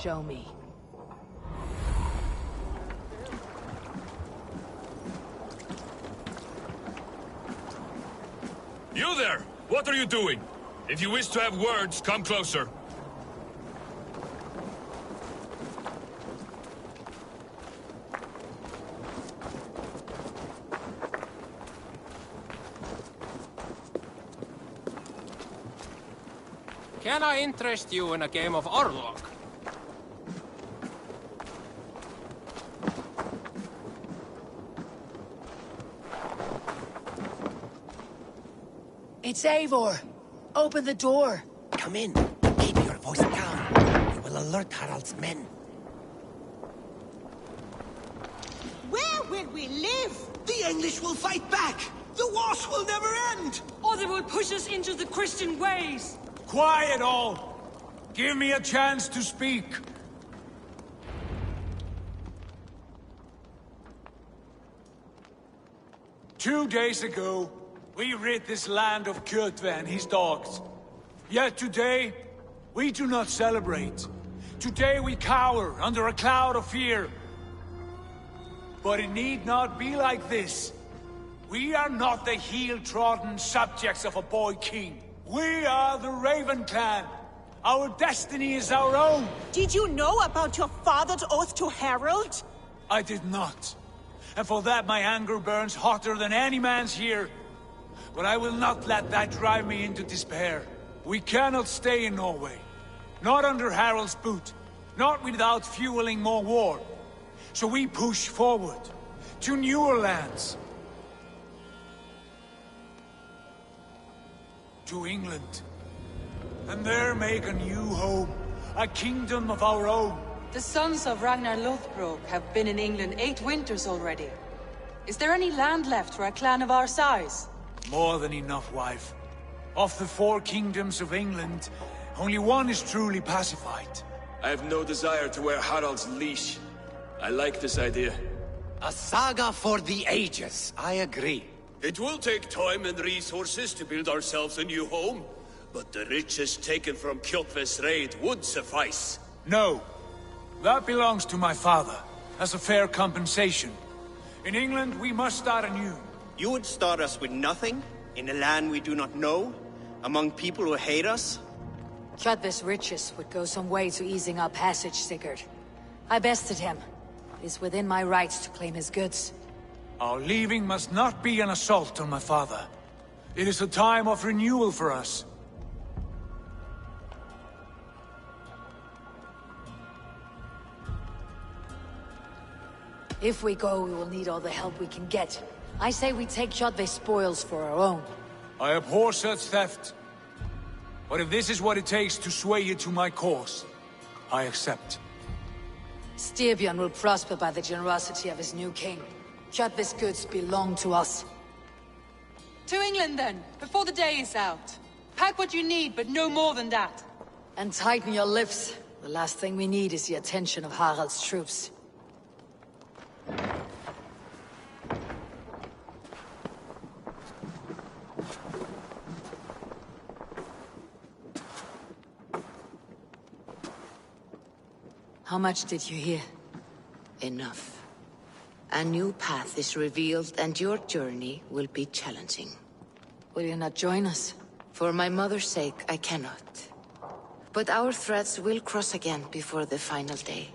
Show me. You there! What are you doing? If you wish to have words, come closer. Can I interest you in a game of Orlog? It's Eivor. Open the door. Come in. Keep your voice down. You will alert Harald's men. Where will we live? The English will fight back! The wars will never end! Or they will push us into the Christian ways! Quiet all! Give me a chance to speak. Two days ago, we rid this land of Kjotve and his dogs. Yet today, we do not celebrate. Today we cower under a cloud of fear. But it need not be like this. We are not the heel-trodden subjects of a boy king. We are the Raven Clan. Our destiny is our own. Did you know about your father's oath to Harald? I did not. And for that my anger burns hotter than any man's here. But I will not let that drive me into despair. We cannot stay in Norway. Not under Harald's boot. Not without fueling more war. So we push forward. To newer lands. To England. And there make a new home. A kingdom of our own. The sons of Ragnar Lothbrok have been in England 8 winters already. Is there any land left for a clan of our size? More than enough, wife. Of the 4 kingdoms of England, only one is truly pacified. I have no desire to wear Harald's leash. I like this idea. A saga for the ages, I agree. It will take time and resources to build ourselves a new home, but the riches taken from Kjotve's raid would suffice. No. That belongs to my father, as a fair compensation. In England, we must start anew. You would start us with nothing? In a land we do not know? Among people who hate us? Kjotve's riches would go some way to easing our passage, Sigurd. I bested him. It is within my rights to claim his goods. Our leaving must not be an assault on my father. It is a time of renewal for us. If we go, we will need all the help we can get. I say we take Kjotve's spoils for our own. I abhor such theft. But if this is what it takes to sway you to my cause, I accept. Styrbjörn will prosper by the generosity of his new king. Kjotve's goods belong to us. To England then, before the day is out. Pack what you need, but no more than that. And tighten your lips. The last thing we need is the attention of Harald's troops. How much did you hear? Enough. A new path is revealed and your journey will be challenging. Will you not join us? For my mother's sake, I cannot. But our threads will cross again before the final day.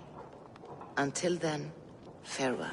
Until then, farewell.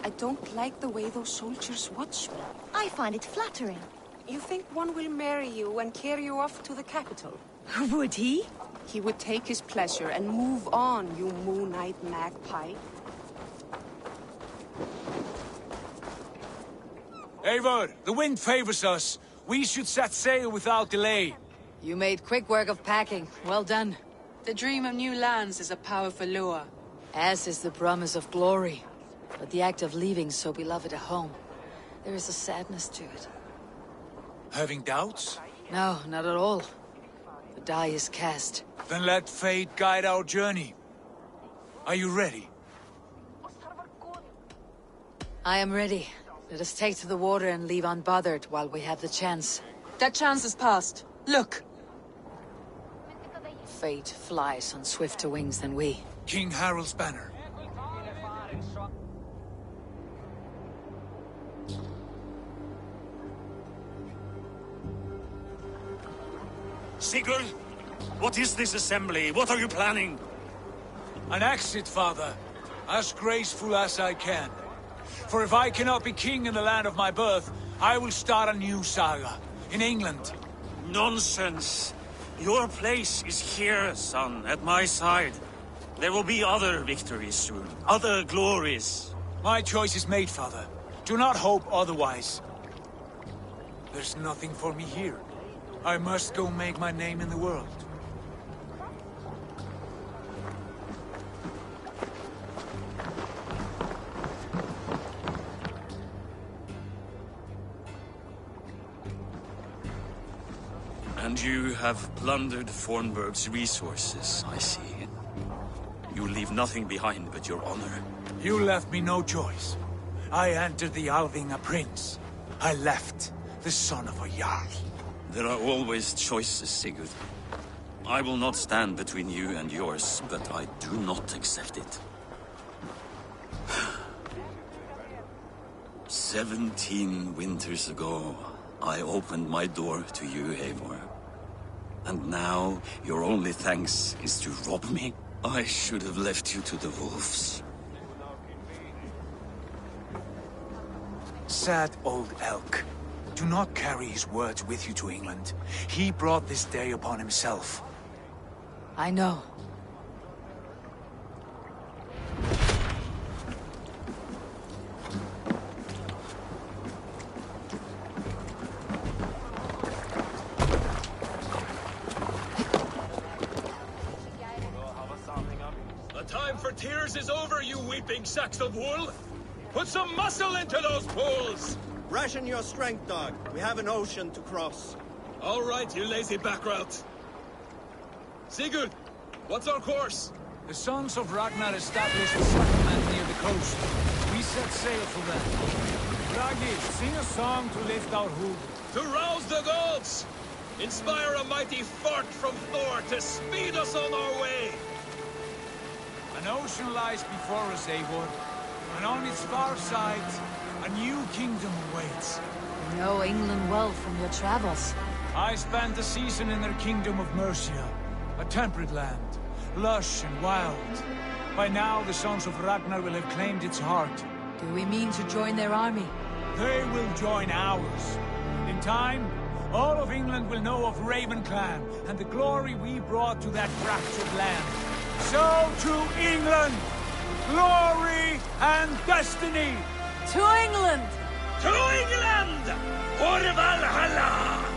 I don't like the way those soldiers watch me. I find it flattering. You think one will marry you and carry you off to the capital? Would he? He would take his pleasure and move on, you Moon Knight magpie. Eivor, the wind favors us. We should set sail without delay. You made quick work of packing. Well done. The dream of new lands is a powerful lure. As is the promise of glory. But the act of leaving so beloved a home, there is a sadness to it. Having doubts? No, not at all. The die is cast. Then let fate guide our journey. Are you ready? I am ready. Let us take to the water and leave unbothered while we have the chance. That chance is past. Look! Fate flies on swifter wings than we. King Harald's banner. Sigurd, what is this assembly? What are you planning? An exit, father. As graceful as I can. For if I cannot be king in the land of my birth, I will start a new saga. In England. Nonsense. Your place is here, son, at my side. There will be other victories soon. Other glories. My choice is made, father. Do not hope otherwise. There's nothing for me here. I must go make my name in the world. And you have plundered Fornburg's resources, I see. You leave nothing behind but your honor. You left me no choice. I entered the Alving a prince. I left the son of a Jarl. There are always choices, Sigurd. I will not stand between you and yours, but I do not accept it. 17 winters ago, I opened my door to you, Eivor. And now, your only thanks is to rob me? I should have left you to the wolves. Sad old elk. Do not carry his words with you to England. He brought this day upon himself. I know. The time for tears is over, you weeping sacks of wool! Put some muscle into those pools! Ration your strength, dog. We have an ocean to cross. All right, you lazy backrout. Sigurd, what's our course? The sons of Ragnar established a settlement near the coast. We set sail for them. Raggi, sing a song to lift our hood. To rouse the gods! Inspire a mighty fart from Thor to speed us on our way! An ocean lies before us, Eivor. And on its far side, a new kingdom awaits. You know England well from your travels. I spent a season in their kingdom of Mercia. A temperate land, lush and wild. By now, the sons of Ragnar will have claimed its heart. Do we mean to join their army? They will join ours. In time, all of England will know of Raven Clan and the glory we brought to that fractured land. So to England! Glory and destiny! To England! To England! For Valhalla!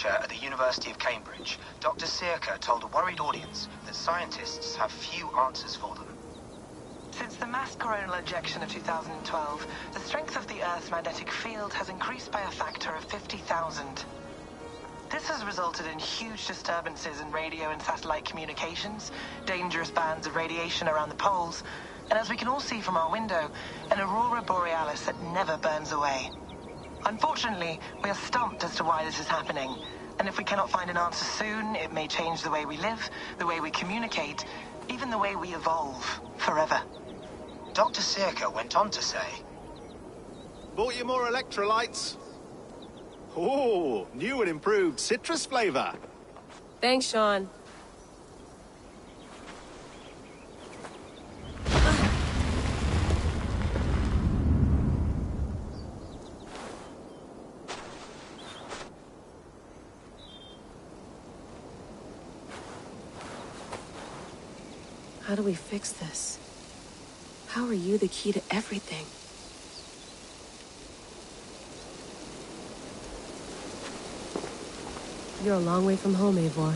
researcher at the University of Cambridge, Dr. Sirka told a worried audience that scientists have few answers for them. Since the mass coronal ejection of 2012, the strength of the Earth's magnetic field has increased by a factor of 50,000. This has resulted in huge disturbances in radio and satellite communications, dangerous bands of radiation around the poles, and as we can all see from our window, an aurora borealis that never burns away. Unfortunately, we are stumped as to why this is happening, and if we cannot find an answer soon, it may change the way we live, the way we communicate, even the way we evolve, forever. Dr. Sirka went on to say, "Bought you more electrolytes? Oh, new and improved citrus flavor." Thanks, Sean. How do we fix this? How are you the key to everything? You're a long way from home, Eivor.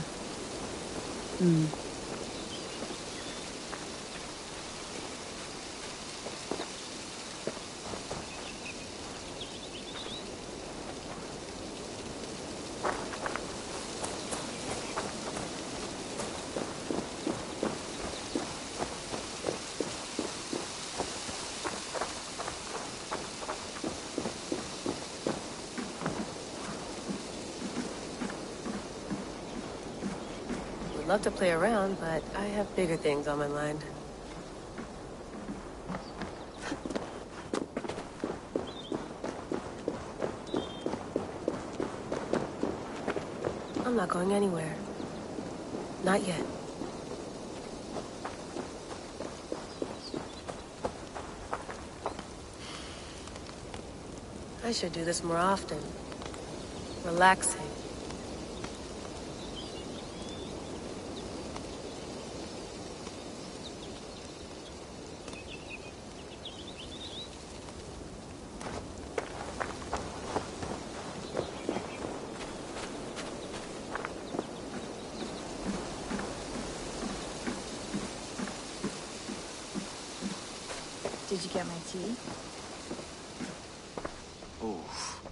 Love to play around, but I have bigger things on my mind. I'm not going anywhere. Not yet. I should do this more often. Relaxing. Did you get my tea? Oh,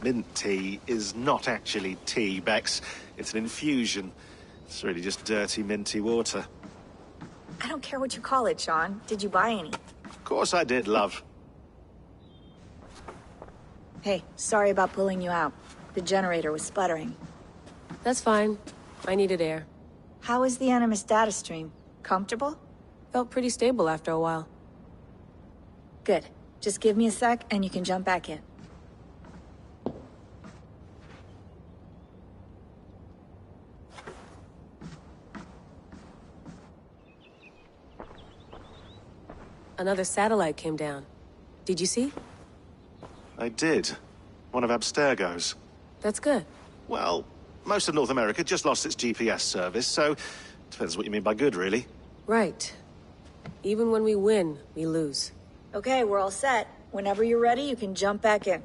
mint tea is not actually tea, Bex. It's an infusion. It's really just dirty, minty water. I don't care what you call it, Sean. Did you buy any? Of course I did, love. Hey, sorry about pulling you out. The generator was sputtering. That's fine. I needed air. How is the Animus data stream? Comfortable? Felt pretty stable after a while. Good. Just give me a sec and you can jump back in. Another satellite came down. Did you see? I did. One of Abstergo's. That's good. Well, most of North America just lost its GPS service, so depends what you mean by good, really. Right. Even when we win, we lose. Okay, we're all set. Whenever you're ready, you can jump back in.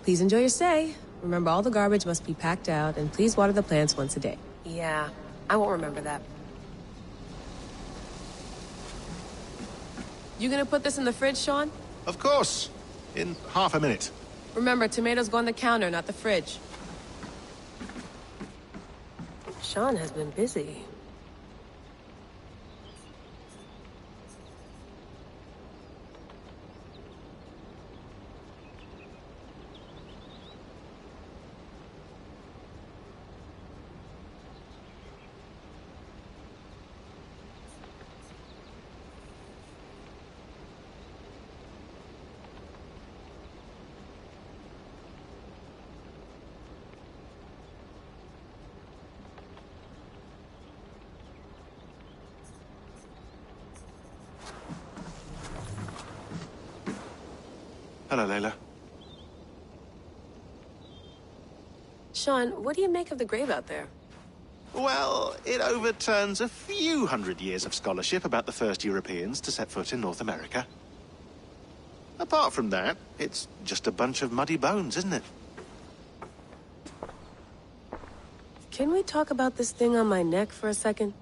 Please enjoy your stay. Remember, all the garbage must be packed out, and please water the plants once a day. Yeah, I won't remember that. You gonna put this in the fridge, Sean? Of course. In half a minute. Remember, tomatoes go on the counter, not the fridge. Sean has been busy. Hello, Layla. Sean, what do you make of the grave out there? Well, it overturns a few hundred years of scholarship about the first Europeans to set foot in North America. Apart from that, it's just a bunch of muddy bones, isn't it? Can we talk about this thing on my neck for a second?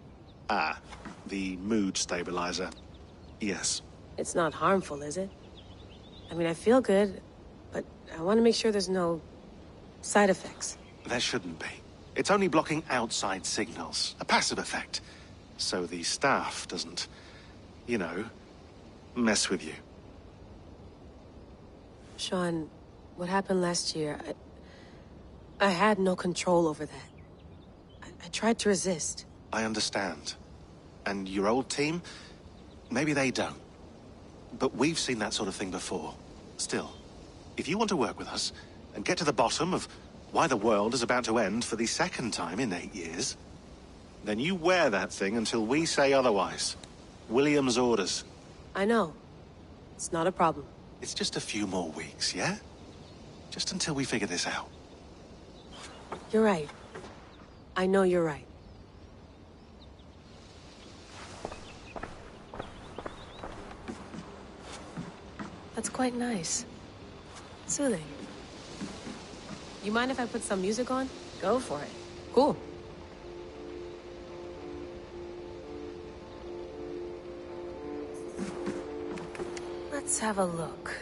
Ah, the mood stabilizer. Yes. It's not harmful, is it? I mean, I feel good, but I want to make sure there's no side effects. There shouldn't be. It's only blocking outside signals, a passive effect. So the staff doesn't, you know, mess with you. Sean, what happened last year, I had no control over that. I tried to resist. I understand. And your old team, maybe they don't. But we've seen that sort of thing before. Still, if you want to work with us and get to the bottom of why the world is about to end for the second time in 8 years, then you wear that thing until we say otherwise. William's orders. I know. It's not a problem. It's just a few more weeks, yeah? Just until we figure this out. You're right. I know you're right. That's quite nice. Soothing. You mind if I put some music on? Go for it. Cool. Let's have a look.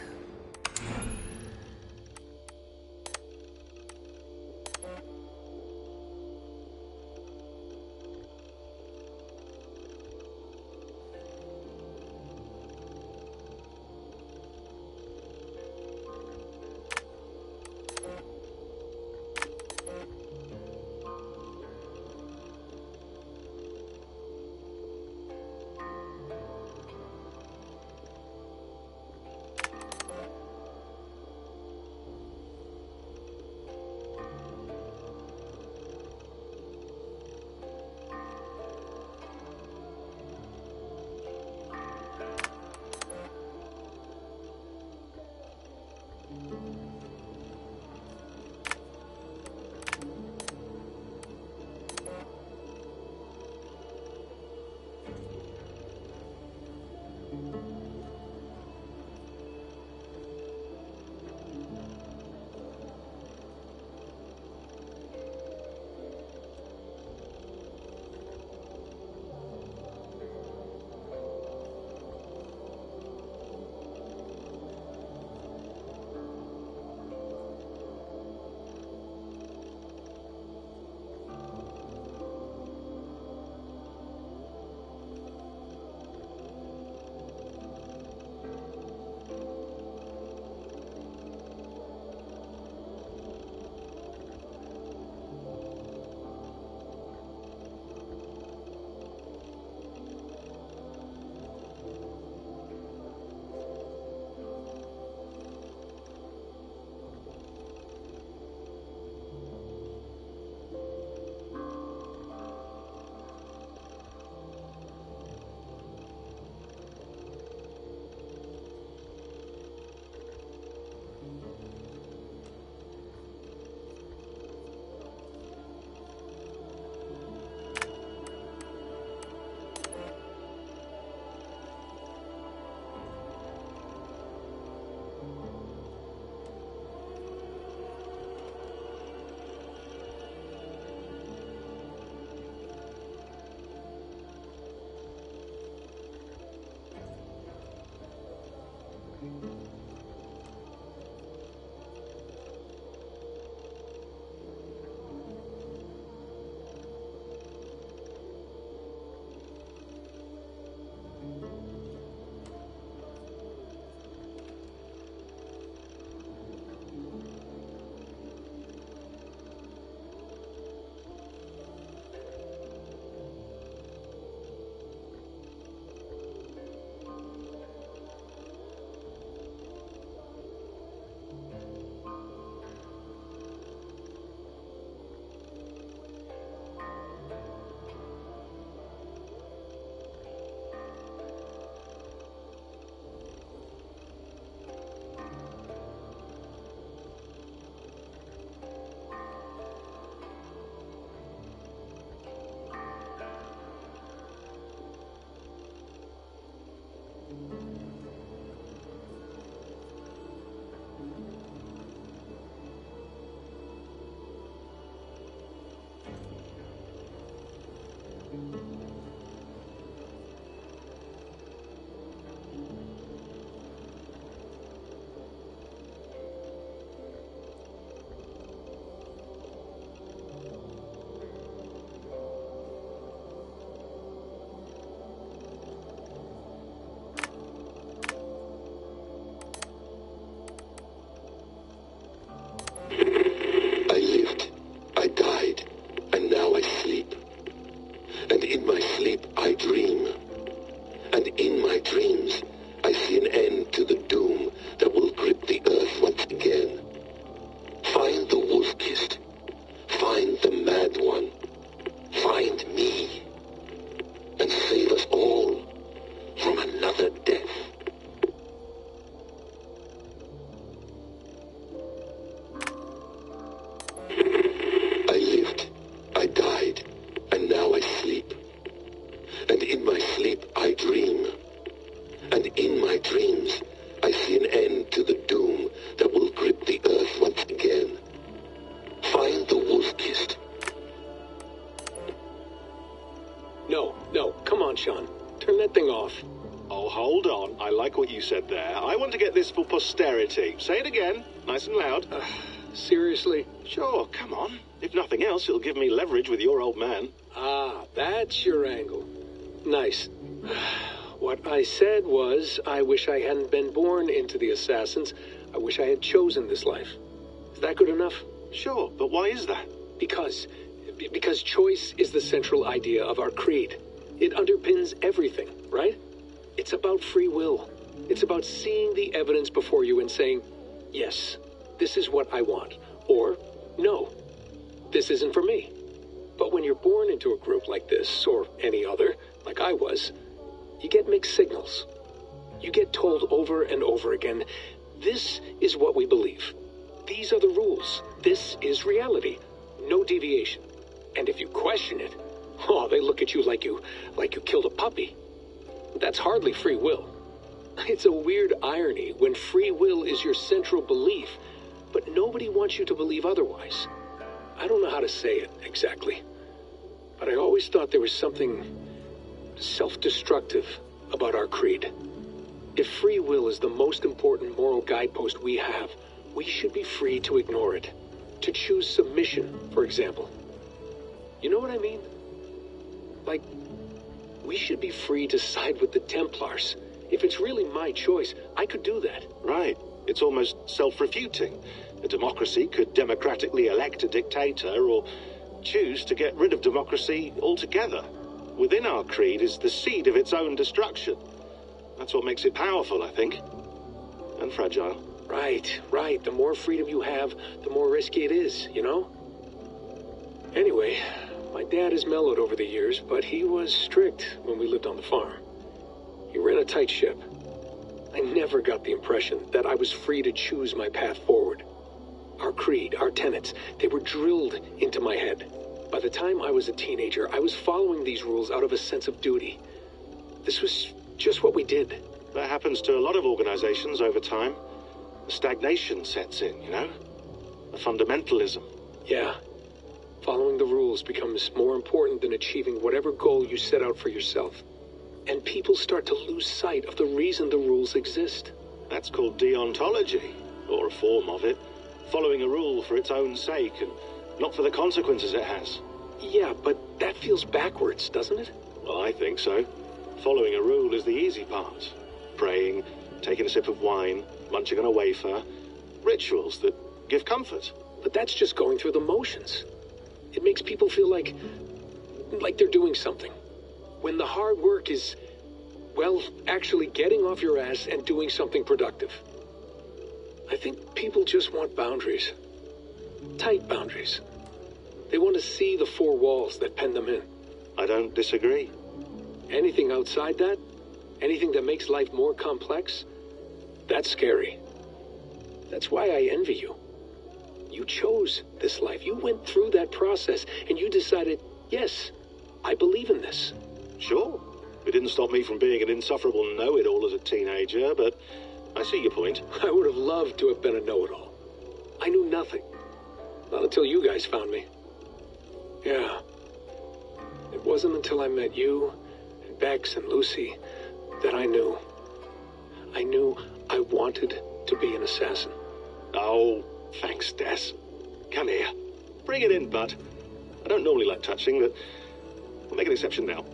Said there. I want to get this for posterity. Say it again, nice and loud. Seriously? Sure, come on. If nothing else, it'll give me leverage with your old man. Ah, that's your angle. Nice. What I said was, I wish I hadn't been born into the Assassins. I wish I had chosen this life. Is that good enough? Sure, but why is that? Because choice is the central idea of our creed. It underpins everything, right? It's about free will. It's about seeing the evidence before you and saying, yes, this is what I want, or no, this isn't for me. But when you're born into a group like this, or any other, like I was, you get mixed signals. You get told over and over again, this is what we believe. These are the rules. This is reality. No deviation. And if you question it, oh, they look at you like you killed a puppy. That's hardly free will. It's a weird irony when free will is your central belief, but nobody wants you to believe otherwise. I don't know how to say it exactly, but I always thought there was something self-destructive about our creed. If free will is the most important moral guidepost we have, we should be free to ignore it. To choose submission, for example. You know what I mean? Like, we should be free to side with the Templars. If it's really my choice, I could do that. Right. It's almost self-refuting. A democracy could democratically elect a dictator or choose to get rid of democracy altogether. Within our creed is the seed of its own destruction. That's what makes it powerful, I think. And fragile. Right. The more freedom you have, the more risky it is, you know? Anyway, my dad has mellowed over the years, but he was strict when we lived on the farm. He ran a tight ship. I never got the impression that I was free to choose my path forward. Our creed, our tenets, they were drilled into my head. By the time I was a teenager, I was following these rules out of a sense of duty. This was just what we did. That happens to a lot of organizations over time. A stagnation sets in, you know? A fundamentalism. Yeah. Following the rules becomes more important than achieving whatever goal you set out for yourself. And people start to lose sight of the reason the rules exist. That's called deontology, or a form of it. Following a rule for its own sake, and not for the consequences it has. Yeah, but that feels backwards, doesn't it? Well, I think so. Following a rule is the easy part. Praying, taking a sip of wine, munching on a wafer. Rituals that give comfort. But that's just going through the motions. It makes people feel like they're doing something. When the hard work is, well, actually getting off your ass and doing something productive. I think people just want boundaries. Tight boundaries. They want to see the four walls that pen them in. I don't disagree. Anything outside that, anything that makes life more complex, that's scary. That's why I envy you. You chose this life. You went through that process, and you decided, yes, I believe in this. Sure. It didn't stop me from being an insufferable know-it-all as a teenager, but I see your point. I would have loved to have been a know-it-all. I knew nothing. Not until you guys found me. Yeah. It wasn't until I met you, and Bex and Lucy, that I knew. I knew I wanted to be an assassin. Oh, thanks, Des. Come here. Bring it in, bud. I don't normally like touching, but we'll make an exception now.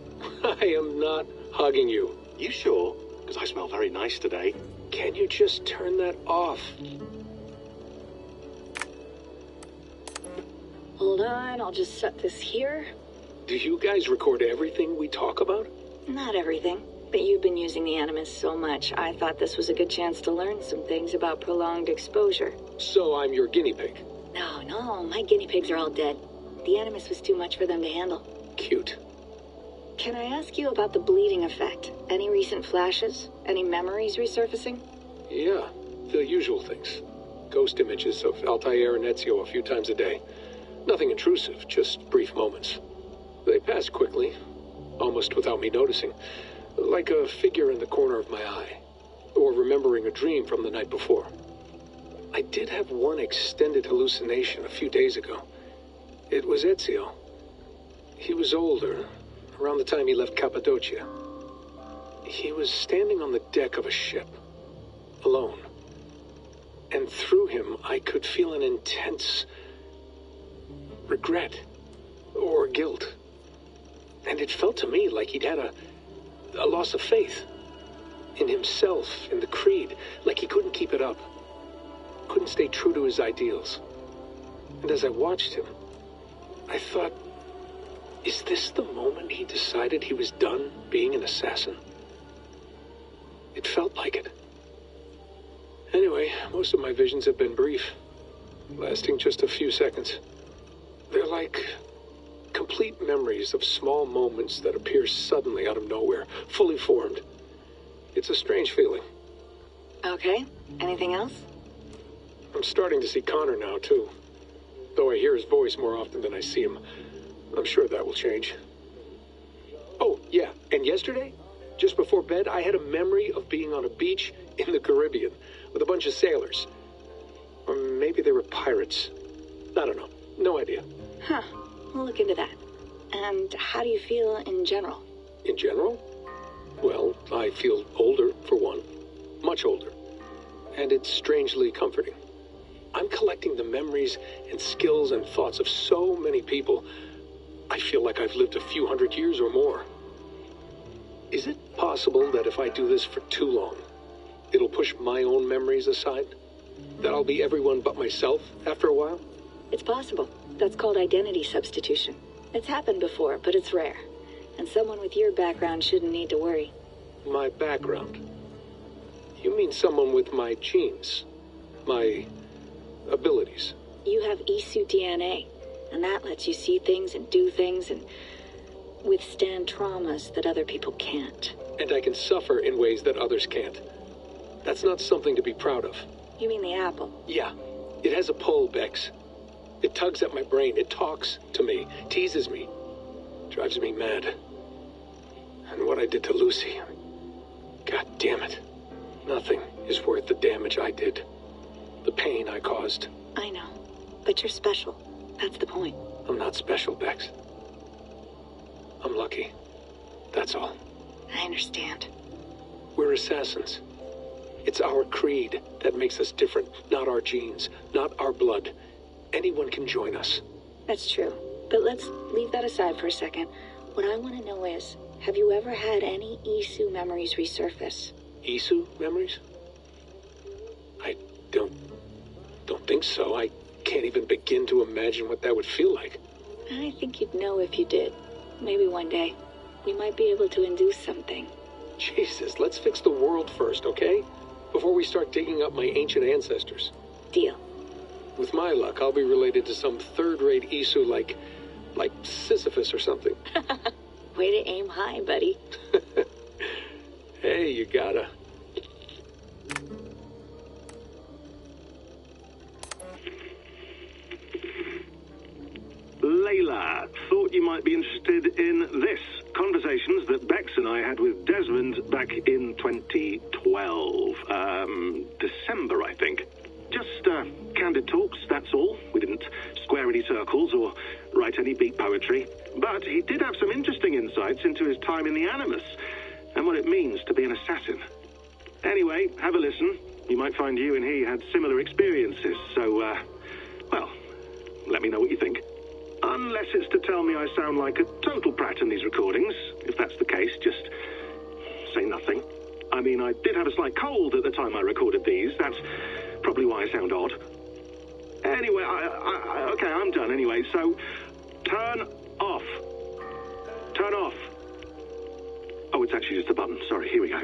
I am not hugging you. You sure? Because I smell very nice today. Can you just turn that off? Hold on, I'll just set this here. Do you guys record everything we talk about? Not everything, but you've been using the Animus so much, I thought this was a good chance to learn some things about prolonged exposure. So I'm your guinea pig? No, my guinea pigs are all dead. The Animus was too much for them to handle. Cute. Can I ask you about the bleeding effect? Any recent flashes? Any memories resurfacing? Yeah, the usual things. Ghost images of Altair and Ezio a few times a day. Nothing intrusive, just brief moments. They pass quickly, almost without me noticing. Like a figure in the corner of my eye. Or remembering a dream from the night before. I did have one extended hallucination a few days ago. It was Ezio. He was older, around the time he left Cappadocia. He was standing on the deck of a ship, alone. And through him, I could feel an intense regret or guilt. And it felt to me like he'd had a loss of faith in himself, in the creed, like he couldn't keep it up, couldn't stay true to his ideals. And as I watched him, I thought, is this the moment he decided he was done being an assassin? It felt like it. Anyway, most of my visions have been brief, lasting just a few seconds. They're like complete memories of small moments that appear suddenly out of nowhere, fully formed. It's a strange feeling. Okay, anything else? I'm starting to see Connor now, too. Though I hear his voice more often than I see him. I'm sure that will change. Oh, yeah, and yesterday, just before bed, I had a memory of being on a beach in the Caribbean with a bunch of sailors. Or maybe they were pirates. I don't know. No idea. Huh. We'll look into that. And how do you feel in general? In general? Well, I feel older, for one. Much older. And it's strangely comforting. I'm collecting the memories and skills and thoughts of so many people. I feel like I've lived a few hundred years or more. Is it possible that if I do this for too long, it'll push my own memories aside? That I'll be everyone but myself after a while? It's possible. That's called identity substitution. It's happened before, but it's rare. And someone with your background shouldn't need to worry. My background? You mean someone with my genes? My abilities? You have Isu DNA, and that lets you see things and do things and withstand traumas that other people can't. And I can suffer in ways that others can't. That's not something to be proud of. You mean the apple? Yeah. It has a pull, Bex. It tugs at my brain. It talks to me, teases me, drives me mad. And what I did to Lucy, God damn it. Nothing is worth the damage I did. The pain I caused. I know, but you're special. That's the point. I'm not special, Bex. I'm lucky. That's all. I understand. We're assassins. It's our creed that makes us different, not our genes, not our blood. Anyone can join us. That's true. But let's leave that aside for a second. What I want to know is, have you ever had any Isu memories resurface? Isu memories? I don't think so. I can't even begin to imagine what that would feel like. I think you'd know if you did. Maybe one day, we might be able to induce something. Jesus, let's fix the world first, okay? Before we start digging up my ancient ancestors. Deal. With my luck, I'll be related to some third-rate Isu like Sisyphus or something. Way to aim high, buddy. Hey, you gotta. Layla, thought you might be interested in this. Conversations that Bex and I had with Desmond back in 2012. December, I think. Just candid talks, that's all. We didn't square any circles or write any beat poetry. But But he did have some interesting insights into his time in the Animus, and what it means to be an assassin. Anyway, have a listen. You might find you and he had similar experiences, so, well, let me know what you think. Unless it's to tell me I sound like a total brat in these recordings. If that's the case, just say nothing. I mean, I did have a slight cold at the time I recorded these. That's probably why I sound odd. Anyway, okay, I'm done anyway, so turn off. Turn off. Oh, it's actually just a button. Sorry, here we go.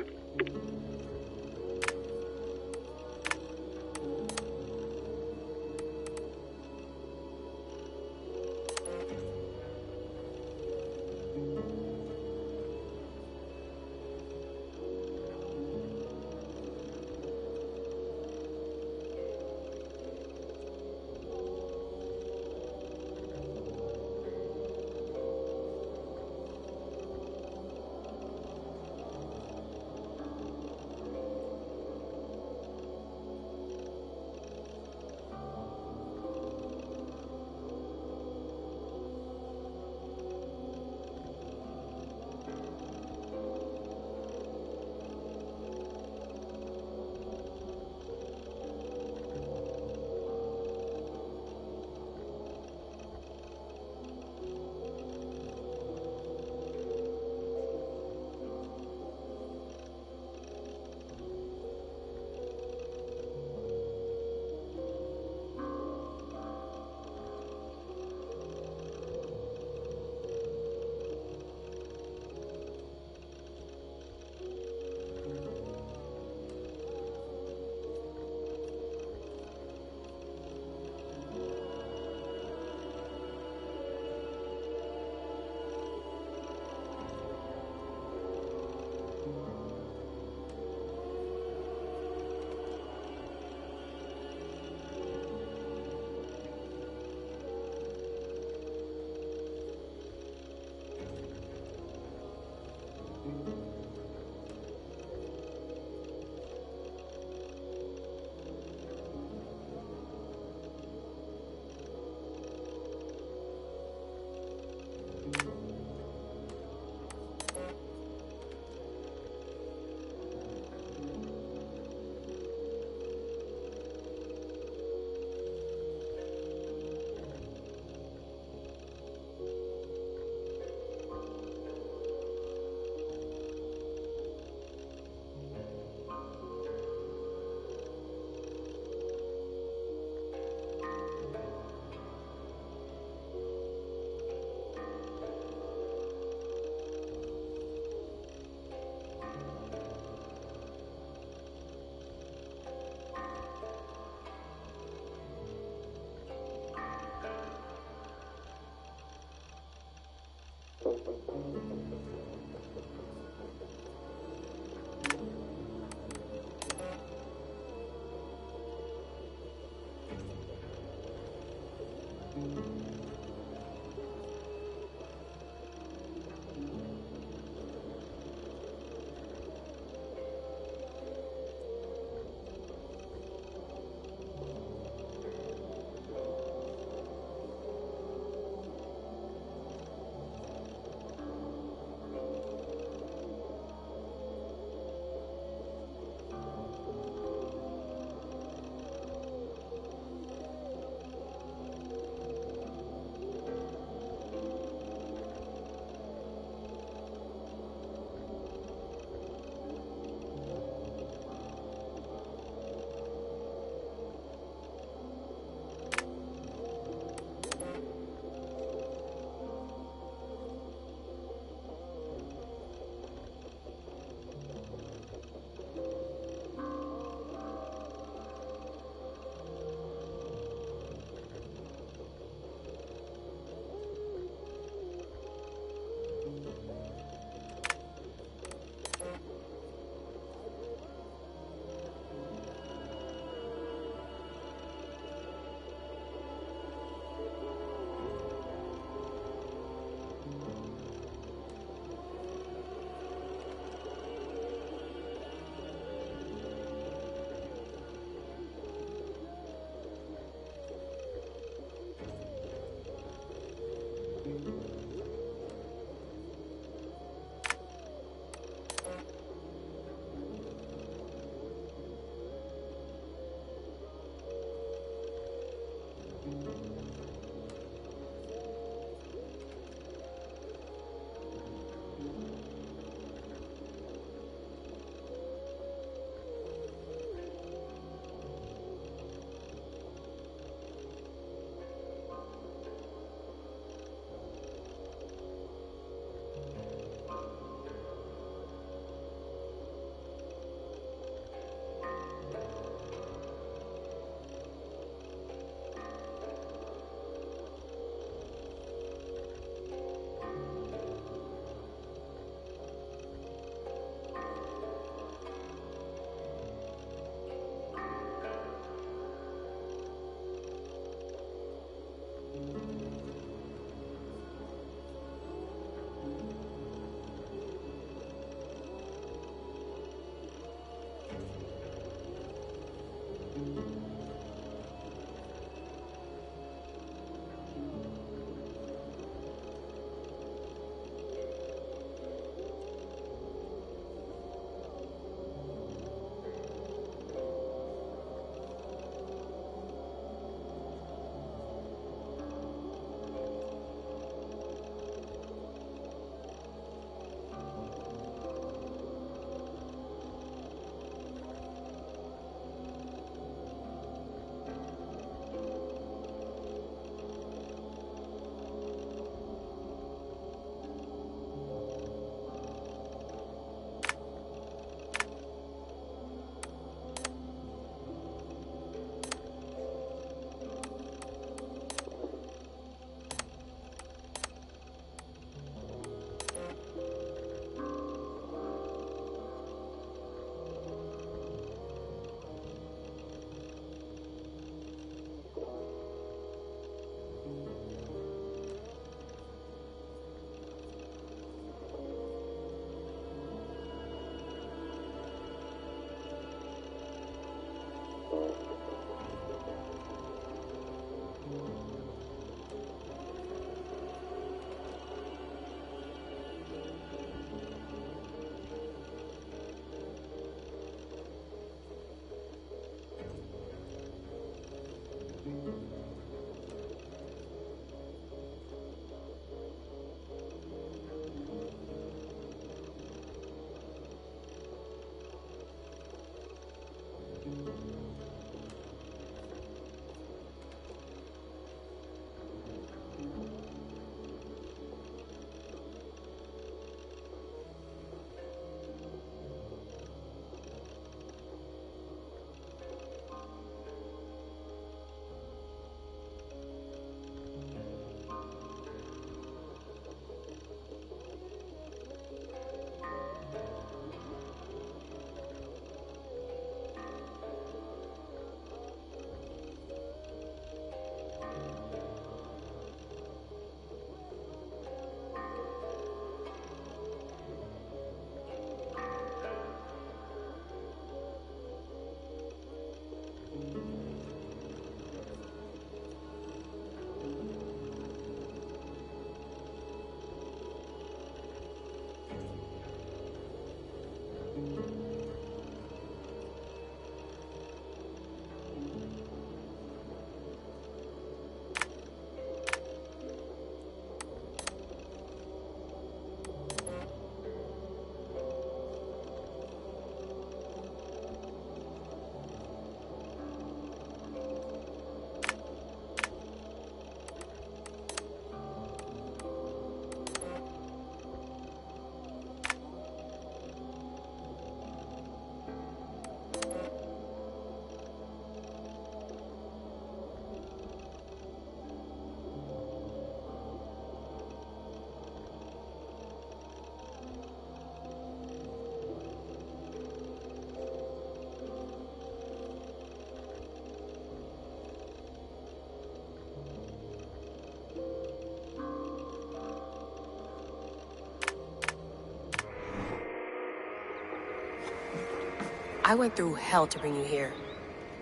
I went through hell to bring you here.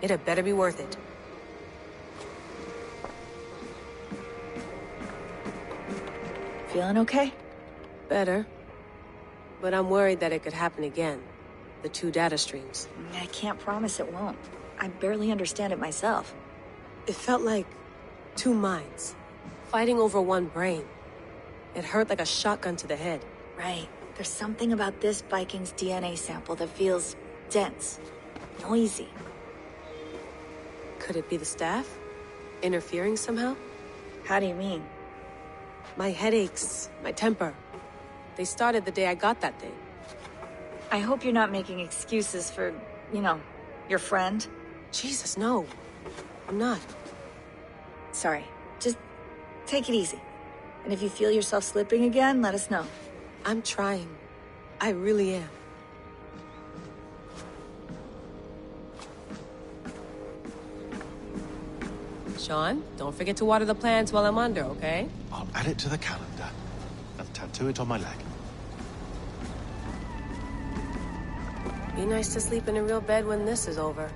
It had better be worth it. Feeling okay? Better. But I'm worried that it could happen again. The two data streams. I can't promise it won't. I barely understand it myself. It felt like two minds, fighting over one brain. It hurt like a shotgun to the head. Right. There's something about this Viking's DNA sample that feels dense, noisy. Could it be the staff? Interfering somehow? How do you mean? My headaches, my temper. They started the day I got that thing. I hope you're not making excuses for, you know, your friend. Jesus, no. I'm not. Sorry. Just take it easy. And if you feel yourself slipping again, let us know. I'm trying. I really am. Sean, don't forget to water the plants while I'm under, okay? I'll add it to the calendar and tattoo it on my leg. Be nice to sleep in a real bed when this is over.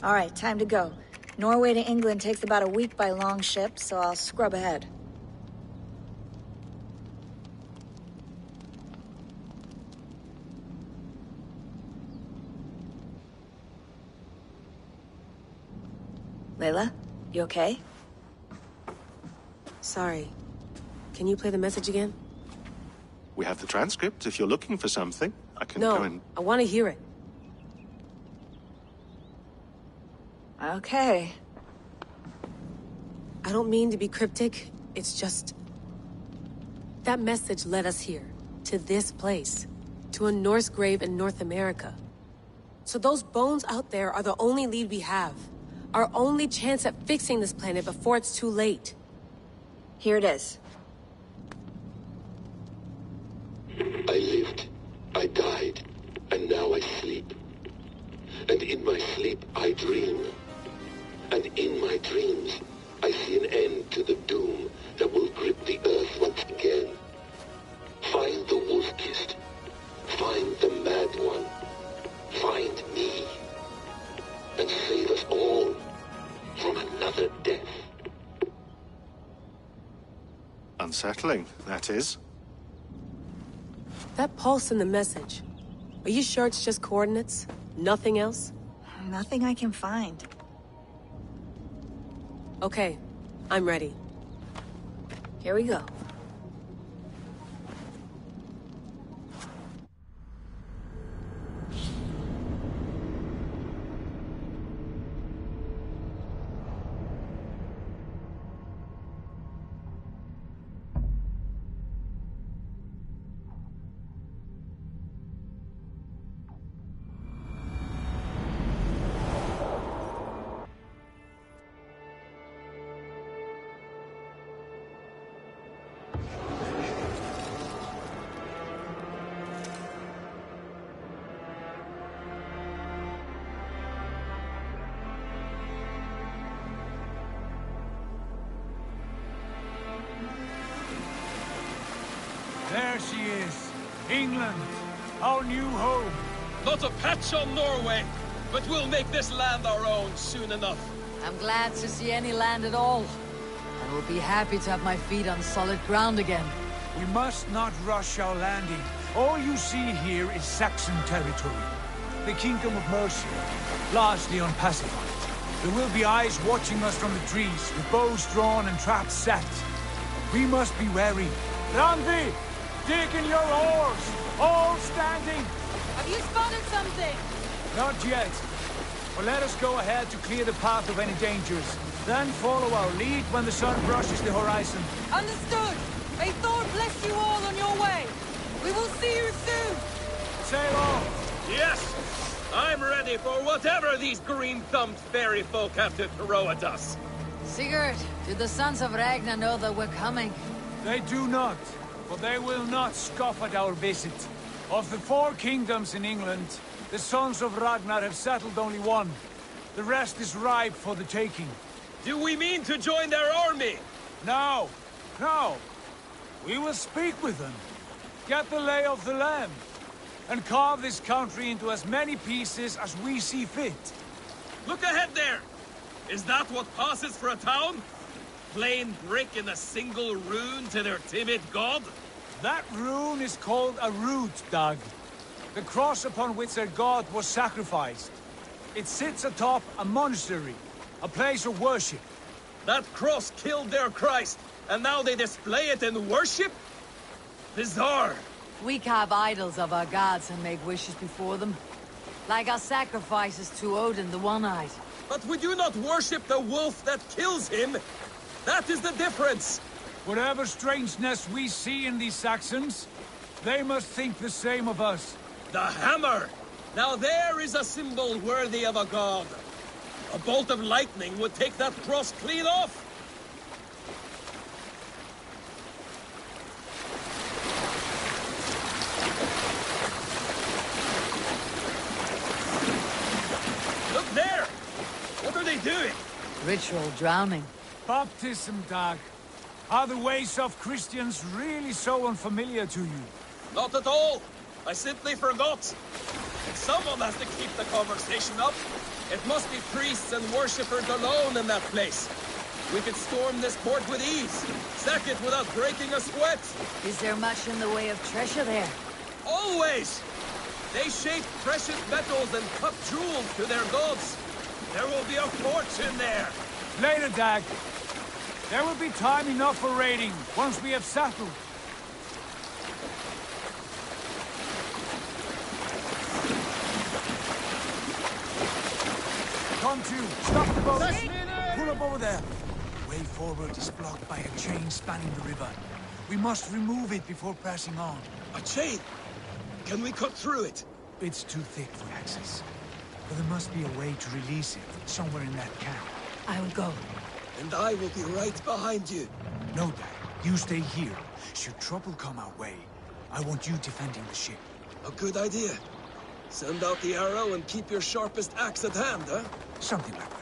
All right, time to go. Norway to England takes about a week by long ship, so I'll scrub ahead. Layla, you okay? Sorry. Can you play the message again? We have the transcript. If you're looking for something, I can No, go and... I want to hear it. Okay. I don't mean to be cryptic. It's just... that message led us here. To this place. To a Norse grave in North America. So those bones out there are the only lead we have. Our only chance at fixing this planet before it's too late. Here it is. I lived, I died, and now I sleep. And in my sleep I dream. And in my dreams, I see an end to the doom that will grip the earth once again. Find the wolf-kissed. Find the mad one. Find me. And save us all from another death. Unsettling, that is. That pulse in the message. Are you sure it's just coordinates? Nothing else? Nothing I can find. Okay, I'm ready. Here we go. There she is. England. Our new home. Not a patch on Norway, but we'll make this land our own soon enough. I'm glad to see any land at all. I will be happy to have my feet on solid ground again. We must not rush our landing. All you see here is Saxon territory. The Kingdom of Mercia, largely unpacified. There will be eyes watching us from the trees, with bows drawn and traps set. We must be wary. Randi! Dig in your oars! All standing! Have you spotted something? Not yet. But let us go ahead to clear the path of any dangers. Then follow our lead when the sun brushes the horizon. Understood! May Thor bless you all on your way! We will see you soon! Sail on! Yes! I'm ready for whatever these green-thumbed fairy folk have to throw at us. Sigurd, do the sons of Ragnar know that we're coming? They do not, but they will not scoff at our visit. Of the 4 kingdoms in England, the sons of Ragnar have settled only one. The rest is ripe for the taking. Do we mean to join their army? No, no. We will speak with them, get the lay of the land, and carve this country into as many pieces as we see fit. Look ahead there! Is that what passes for a town? Plain brick in a single rune to their timid god? That rune is called a root, Doug. The cross upon which their god was sacrificed. It sits atop a monastery, a place of worship. That cross killed their Christ, and now they display it in worship? Bizarre. We carve idols of our gods and make wishes before them. Like our sacrifices to Odin the One-Eyed. But we do not worship the wolf that kills him. That is the difference. Whatever strangeness we see in these Saxons, they must think the same of us. The hammer! Now there is a symbol worthy of a god. A bolt of lightning would take that cross clean off. Look there! What are they doing? Ritual drowning. Baptism, Doug. Are the ways of Christians really so unfamiliar to you? Not at all. I simply forgot. Someone has to keep the conversation up. It must be priests and worshippers alone in that place. We could storm this port with ease, sack it without breaking a sweat. Is there much in the way of treasure there? Always! They shape precious metals and cut jewels to their gods. There will be a fortune there. Later, Dag. There will be time enough for raiding, once we have settled. Come to, stop the boat! Pull up over there. The way forward is blocked by a chain spanning the river. We must remove it before passing on. A chain? Can we cut through it? It's too thick for access. But there must be a way to release it, somewhere in that camp. I will go. And I will be right behind you. No, Dad. You stay here. Should trouble come our way, I want you defending the ship. A good idea. Send out the arrow and keep your sharpest axe at hand, huh? Something like that.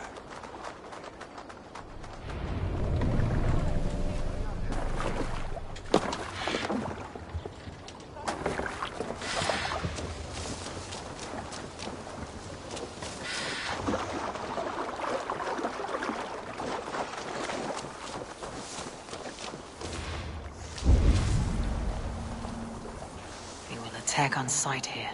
Attack on sight here.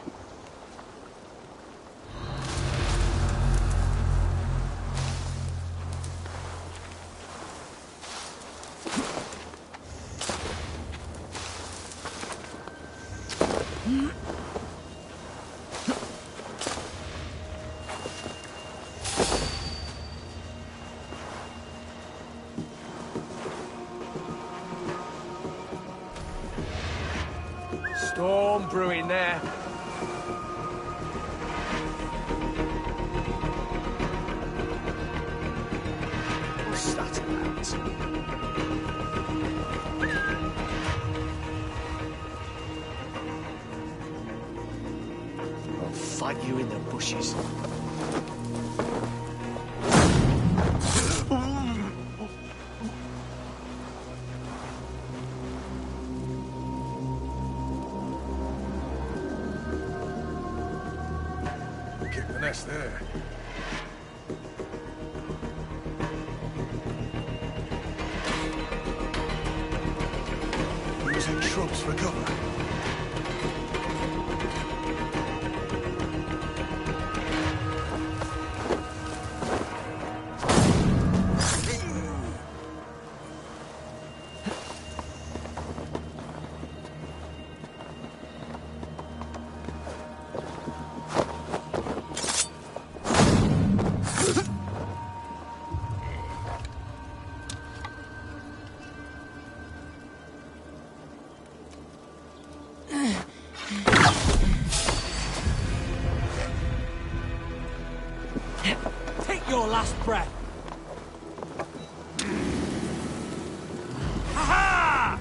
Storm brewing there. What's that about? I'll fight you in the bushes. There. Using shrubs for cover. Take your last breath. Ha-ha!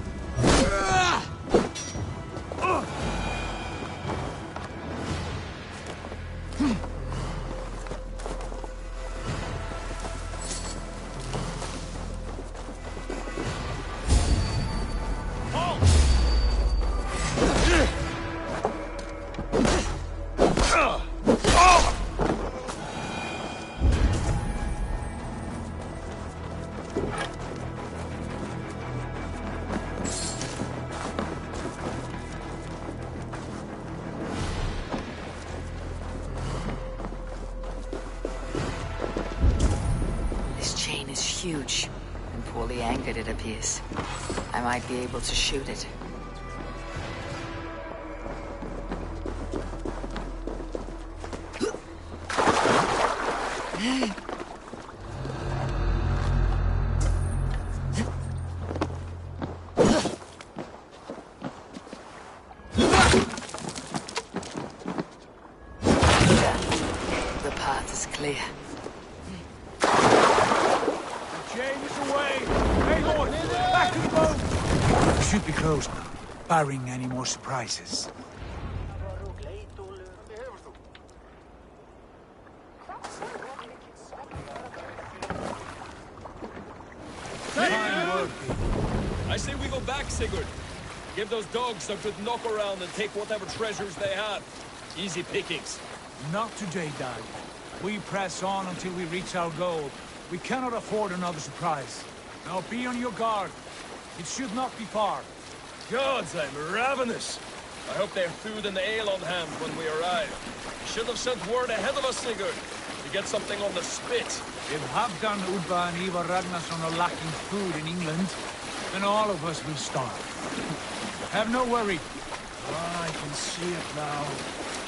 huge, and poorly anchored it appears. I might be able to shoot it. The path is clear. Chain is away! Hey, boy! Back to the boat! We should be close now, barring any more surprises. I say we go back, Sigurd. Give those dogs a good knock around and take whatever treasures they have. Easy pickings. Not today, Dad. We press on until we reach our goal. We cannot afford another surprise. Now be on your guard. It should not be far. Gods, I'm ravenous. I hope they have food and ale on hand when we arrive. You should have sent word ahead of us, Sigurd, to get something on the spit. If Halfdan, Udva and Ivar Ragnarsson are lacking food in England, then all of us will starve. Have no worry. Ah, I can see it now.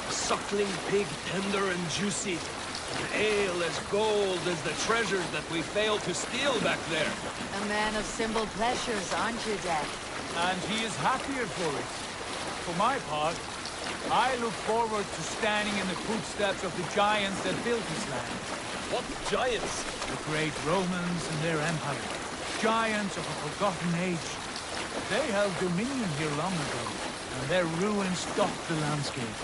A suckling pig, tender and juicy. And ale as gold as the treasures that we failed to steal back there. A man of simple pleasures, aren't you, Dad? And he is happier for it. For my part, I look forward to standing in the footsteps of the giants that built this land. What giants? The great Romans and their empire. Giants of a forgotten age. They held dominion here long ago, and their ruins dot the landscape.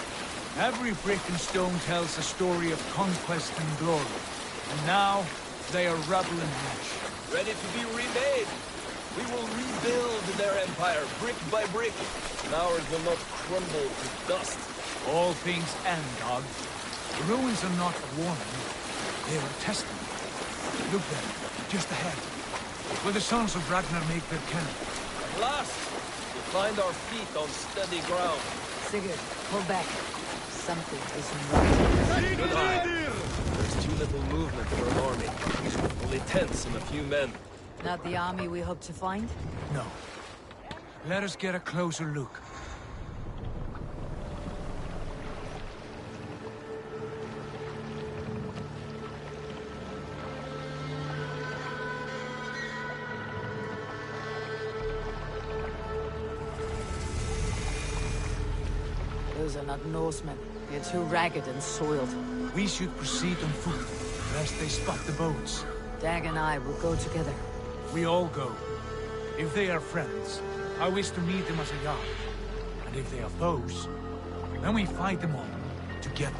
Every brick and stone tells a story of conquest and glory. And now, they are rubble and ash. Ready to be remade. We will rebuild their empire, brick by brick. And ours will not crumble to dust. All things end, dog. The ruins are not a warning. They are a testament. Look there, just ahead. Where the sons of Ragnar make their camp. At last, we find our feet on steady ground. Sigurd, pull back. Something isn't right. Good eye. There's too little movement of our army. Only tents and a few men. Not the army we hope to find? No. Let us get a closer look. Those are not Norsemen. They're too ragged and soiled. We should proceed on foot, lest they spot the boats. Dag and I will go together. We all go. If they are friends, I wish to meet them as a yard. And if they are foes, then we fight them all, together.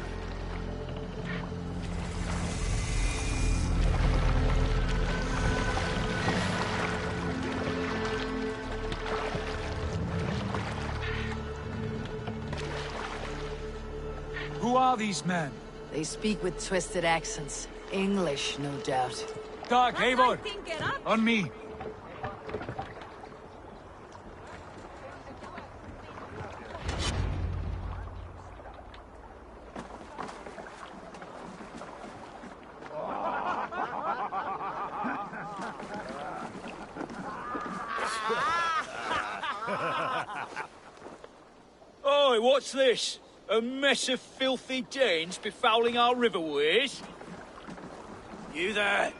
Who are these men? They speak with twisted accents. English, no doubt. Dag, Eivor! On me! Oi, what's this? A mess of filthy Danes befouling our riverways? You there.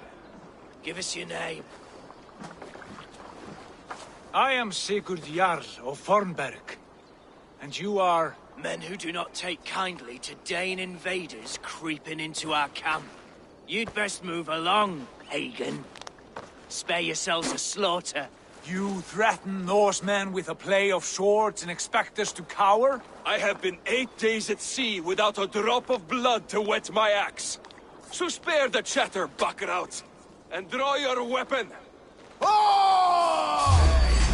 Give us your name. I am Sigurd Jarl of Fornberg. And you are... Men who do not take kindly to Dane invaders creeping into our camp. You'd best move along, pagan. Spare yourselves a slaughter. You threaten Norsemen with a play of swords and expect us to cower? I have been 8 days at sea without a drop of blood to wet my axe. So spare the chatter, buckerouts, and draw your weapon. Oh!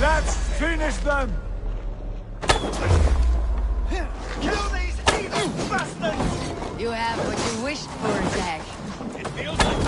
Let's finish them! Kill these evil bastards! You have what you wished for, Dag. It feels like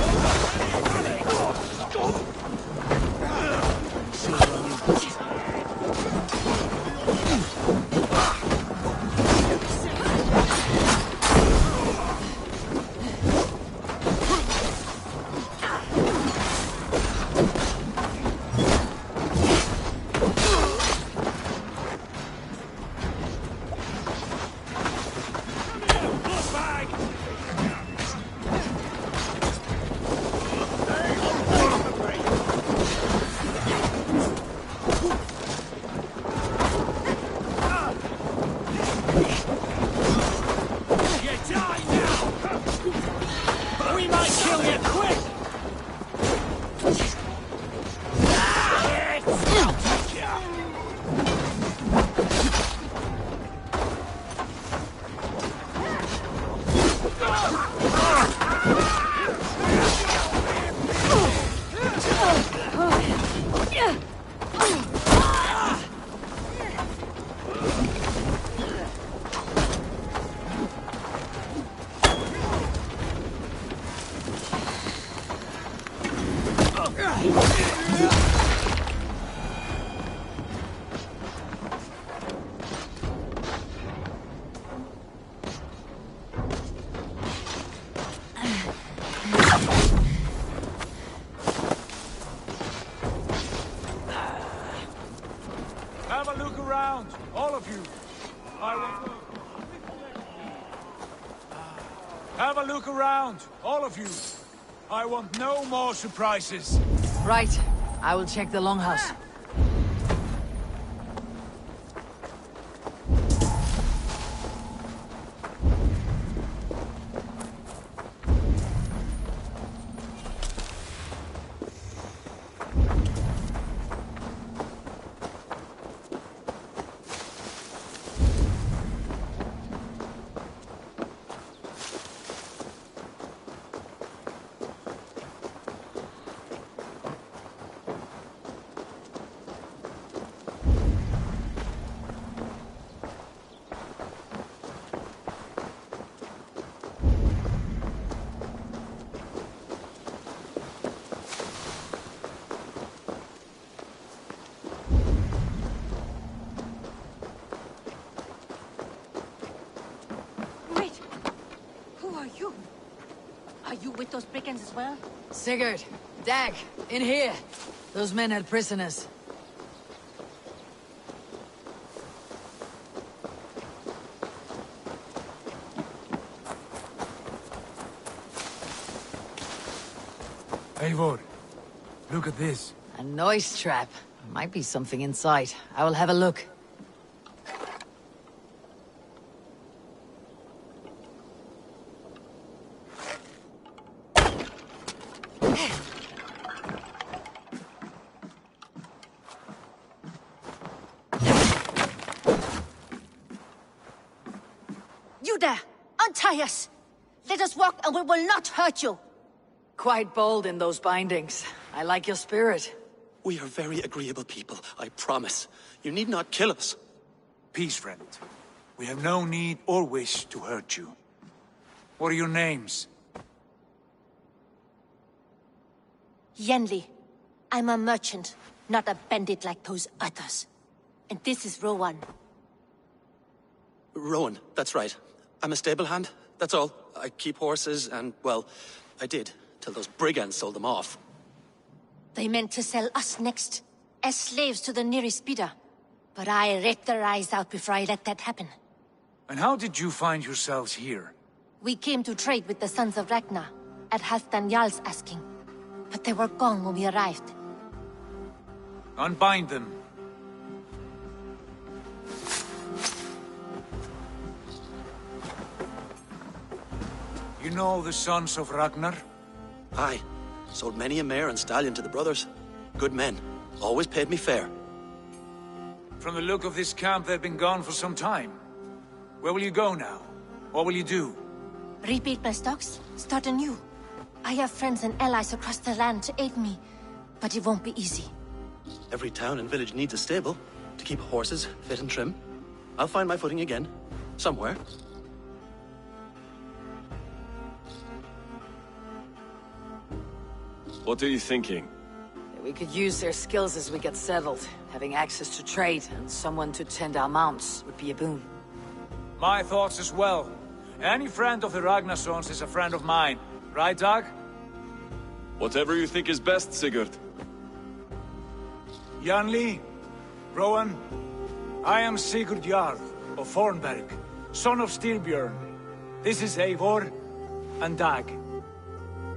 Have a look around, all of you. Have a look around, all of you. I want no more surprises. Right. I will check the longhouse. Are you with those brigands as well? Sigurd, Dag, in here. Those men had prisoners. Eivor, look at this. A noise trap. Might be something inside. I will have a look. You there! Untie us! Let us walk and we will not hurt you! Quite bold in those bindings. I like your spirit. We are very agreeable people, I promise. You need not kill us. Peace, friend. We have no need or wish to hurt you. What are your names? Yenli. I'm a merchant, not a bandit like those others. And this is Rowan. Rowan, that's right. I'm a stable hand, that's all. I keep horses and, well, I did, till those brigands sold them off. They meant to sell us next, as slaves to the nearest bidder. But I ripped their eyes out before I let that happen. And how did you find yourselves here? We came to trade with the Sons of Ragnar, at Halfdan Jarl's asking. But they were gone when we arrived. Unbind them. You know the Sons of Ragnar? Aye. Sold many a mare and stallion to the brothers. Good men. Always paid me fair. From the look of this camp, they've been gone for some time. Where will you go now? What will you do? Rebuild my stocks, start anew. I have friends and allies across the land to aid me, but it won't be easy. Every town and village needs a stable to keep horses fit and trim. I'll find my footing again. Somewhere. What are you thinking? We could use their skills as we get settled. Having access to trade and someone to tend our mounts would be a boon. My thoughts as well. Any friend of the Ragnarsons is a friend of mine. Right, Dag? Whatever you think is best, Sigurd. Janli, Rowan, I am Sigurd Jarl of Fornberg, son of Styrbjörn. This is Eivor and Dag.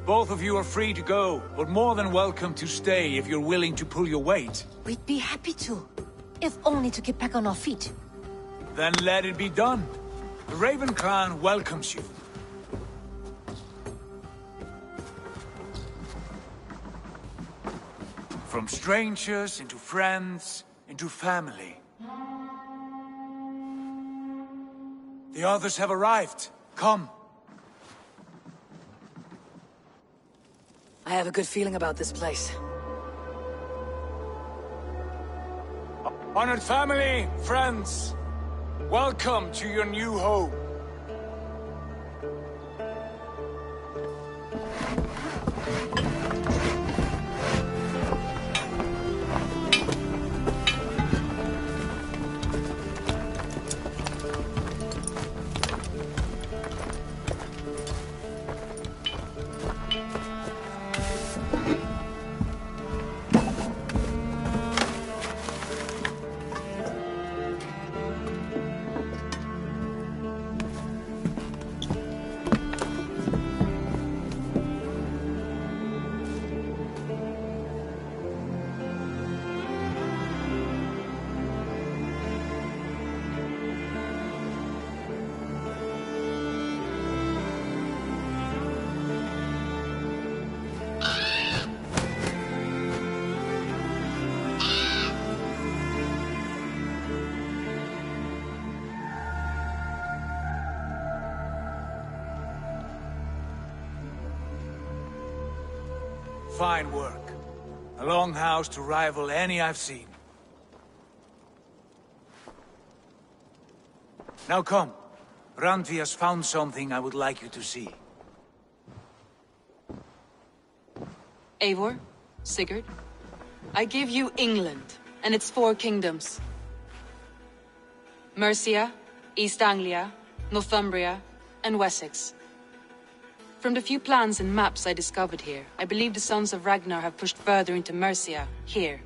Both of you are free to go, but more than welcome to stay if you're willing to pull your weight. We'd be happy to, if only to get back on our feet. Then let it be done. The Raven clan welcomes you. From strangers into friends, into family. The others have arrived. Come. I have a good feeling about this place. Honored family, friends, welcome to your new home. Fine work. A longhouse to rival any I've seen. Now come. Randvi has found something I would like you to see. Eivor, Sigurd, I give you England and its 4 kingdoms. Mercia, East Anglia, Northumbria, and Wessex. From the few plans and maps I discovered here, I believe the Sons of Ragnar have pushed further into Mercia, here.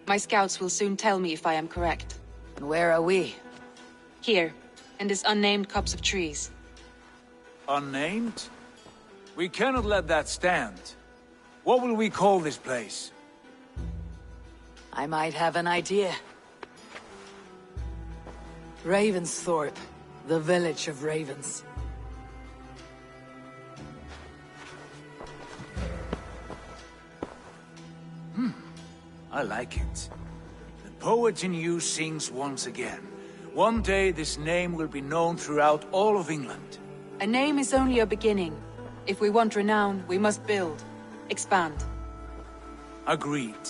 My scouts will soon tell me if I am correct. And where are we? Here, in this unnamed copse of trees. Unnamed? We cannot let that stand. What will we call this place? I might have an idea. Ravensthorpe, the village of ravens. I like it. The poet in you sings once again. One day this name will be known throughout all of England. A name is only a beginning. If we want renown, we must build. Expand. Agreed.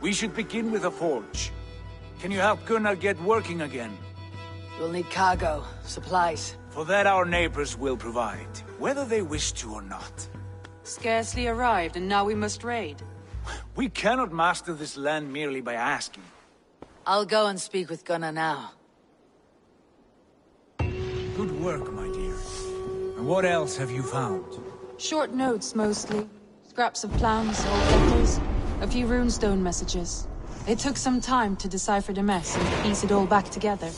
We should begin with a forge. Can you help Gunnar get working again? We'll need cargo, supplies. For that our neighbors will provide, whether they wish to or not. Scarcely arrived, and now we must raid. We cannot master this land merely by asking. I'll go and speak with Gunnar now. Good work, my dear. And what else have you found? Short notes, mostly. Scraps of plans, old letters, a few runestone messages. It took some time to decipher the mess and piece it all back together.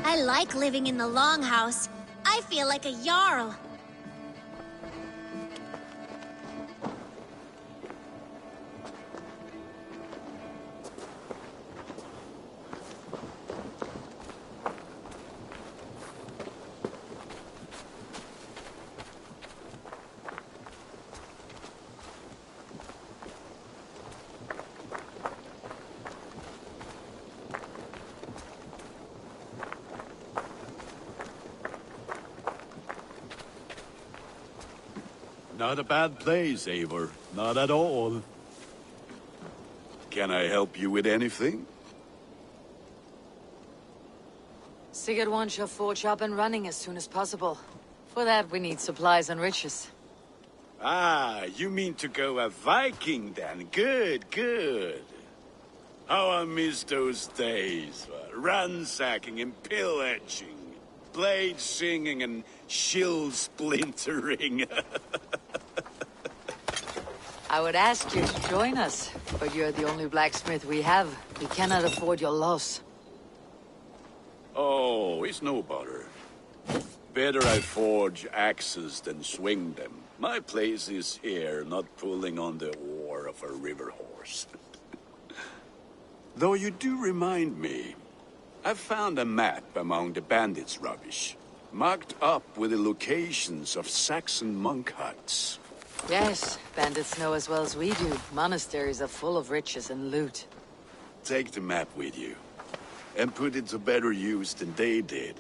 I like living in the Longhouse. I feel like a Jarl. Not a bad place, Eivor. Not at all. Can I help you with anything? Sigurd wants your forge up and running as soon as possible. For that, we need supplies and riches. Ah, you mean to go a Viking then? Good, good. How I miss those days. Ransacking and pillaging. Blade singing and shield splintering. I would ask you to join us, but you're the only blacksmith we have. We cannot afford your loss. Oh, it's no bother. Better I forge axes than swing them. My place is here, not pulling on the oar of a river horse. Though you do remind me, I found a map among the bandits' rubbish, marked up with the locations of Saxon monk huts. Yes, bandits know as well as we do. Monasteries are full of riches and loot. Take the map with you, and put it to better use than they did.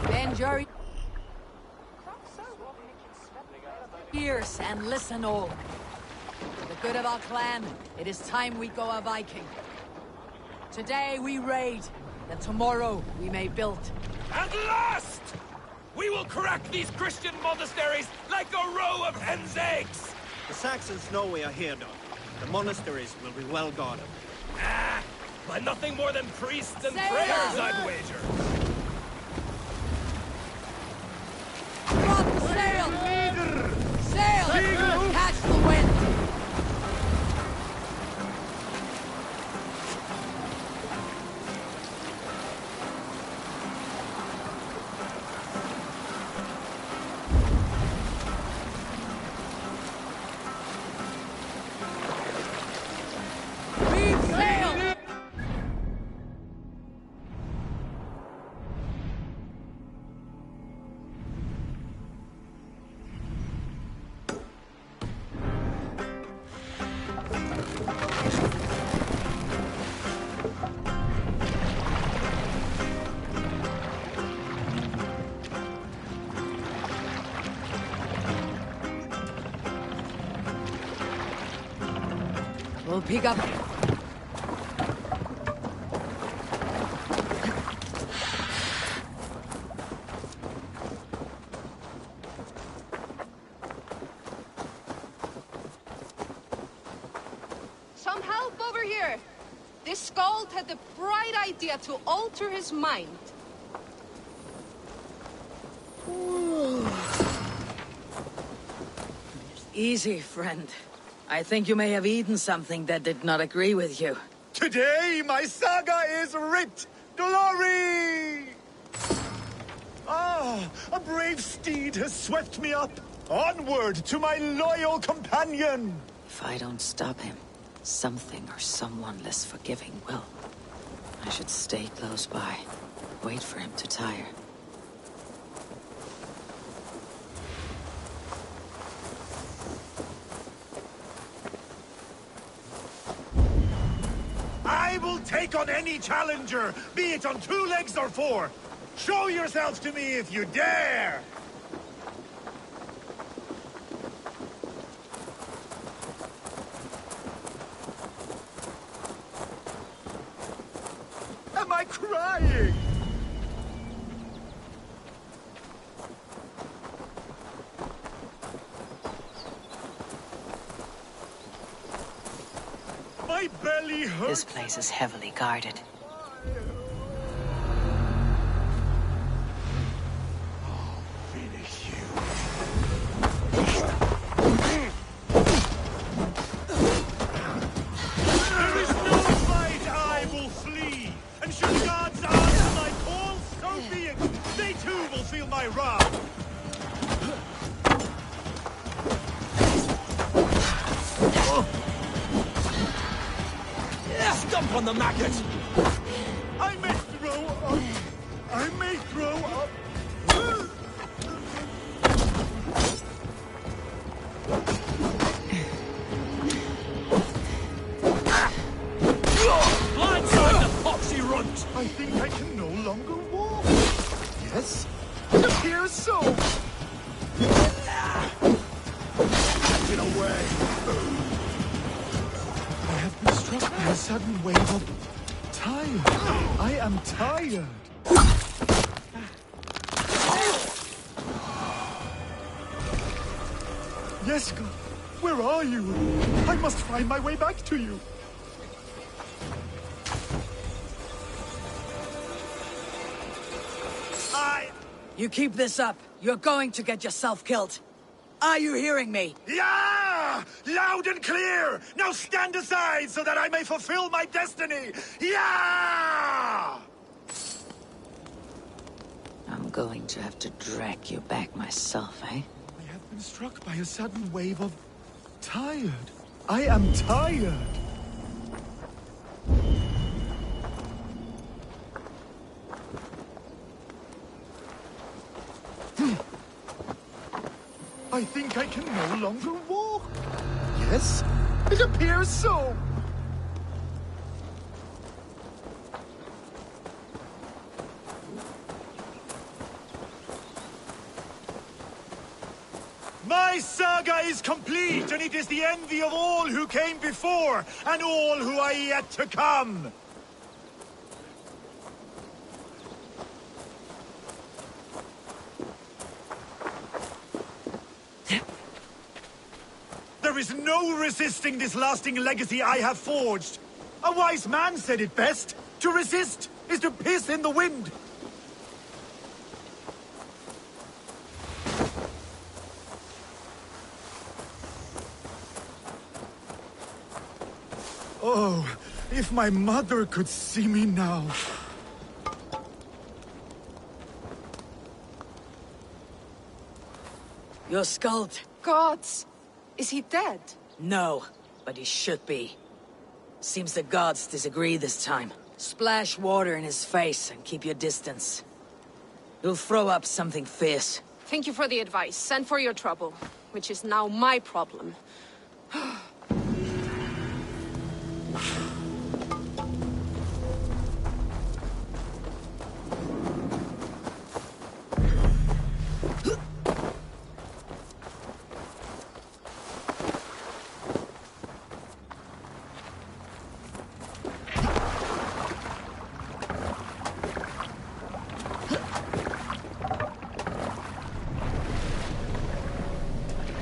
Bend your ears and listen all. For the good of our clan, it is time we go a Viking. Today we raid, that tomorrow we may build. At last! We will crack these Christian monasteries like a row of hen's eggs! The Saxons know we are here, Don. The monasteries will be well guarded. Ah, but nothing more than priests and Sail! prayers, I'd wager. Drop the sail! Sail! Catch the wind! We'll pick up. Some help over here. This Skald had the bright idea to alter his mind. Easy, friend. I think you may have eaten something that did not agree with you. Today, my saga is writ! Glory! Ah, a brave steed has swept me up. Onward to my loyal companion! If I don't stop him, something or someone less forgiving will. I should stay close by. Wait for him to tire. I will take on any challenger, be it on 2 legs or 4. Show yourselves to me if you dare! Am I crying? My belly hurts. This place is heavily guarded. There is no fight I will flee, and should gods answer my call, so be it. They too will feel my wrath. Stump on the maggot! I may throw up. I may throw up. Blindside the foxy runt! I think I can no longer walk. Yes, it appears so. Get away. I have been struck by a sudden wave of tired. I am tired. Yeska, where are you? I must find my way back to you. You keep this up, you're going to get yourself killed. Are you hearing me? Yeah! Loud and clear! Now stand aside so that I may fulfill my destiny! Yeah! I'm going to have to drag you back myself, eh? I have been struck by a sudden wave of tired. I am tired. I think I can no longer walk. Yes, it appears so. saga is complete, and it is the envy of all who came before, and all who are yet to come! There is no resisting this lasting legacy I have forged! A wise man said it best! To resist is to piss in the wind! Oh, if my mother could see me now. Your Skald. Gods! Is he dead? No, but he should be. Seems the gods disagree this time. Splash water in his face and keep your distance. He'll throw up something fierce. Thank you for the advice. Send for your trouble, which is now my problem.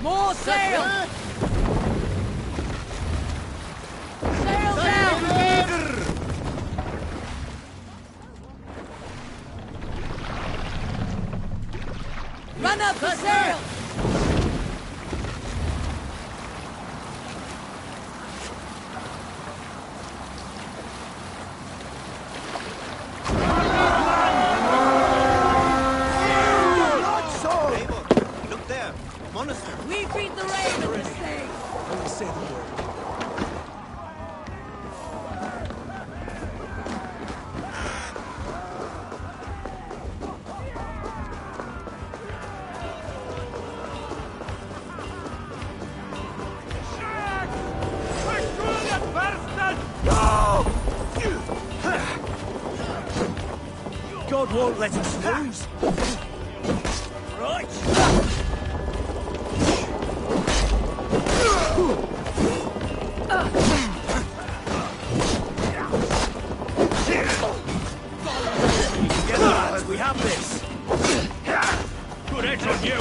More sail! Sail down! Run up the sail! Look there! Monastery! We beat the raven this thing! Only say the word. God won't let us lose. Right. Together, lads, we have this. Good edge on you.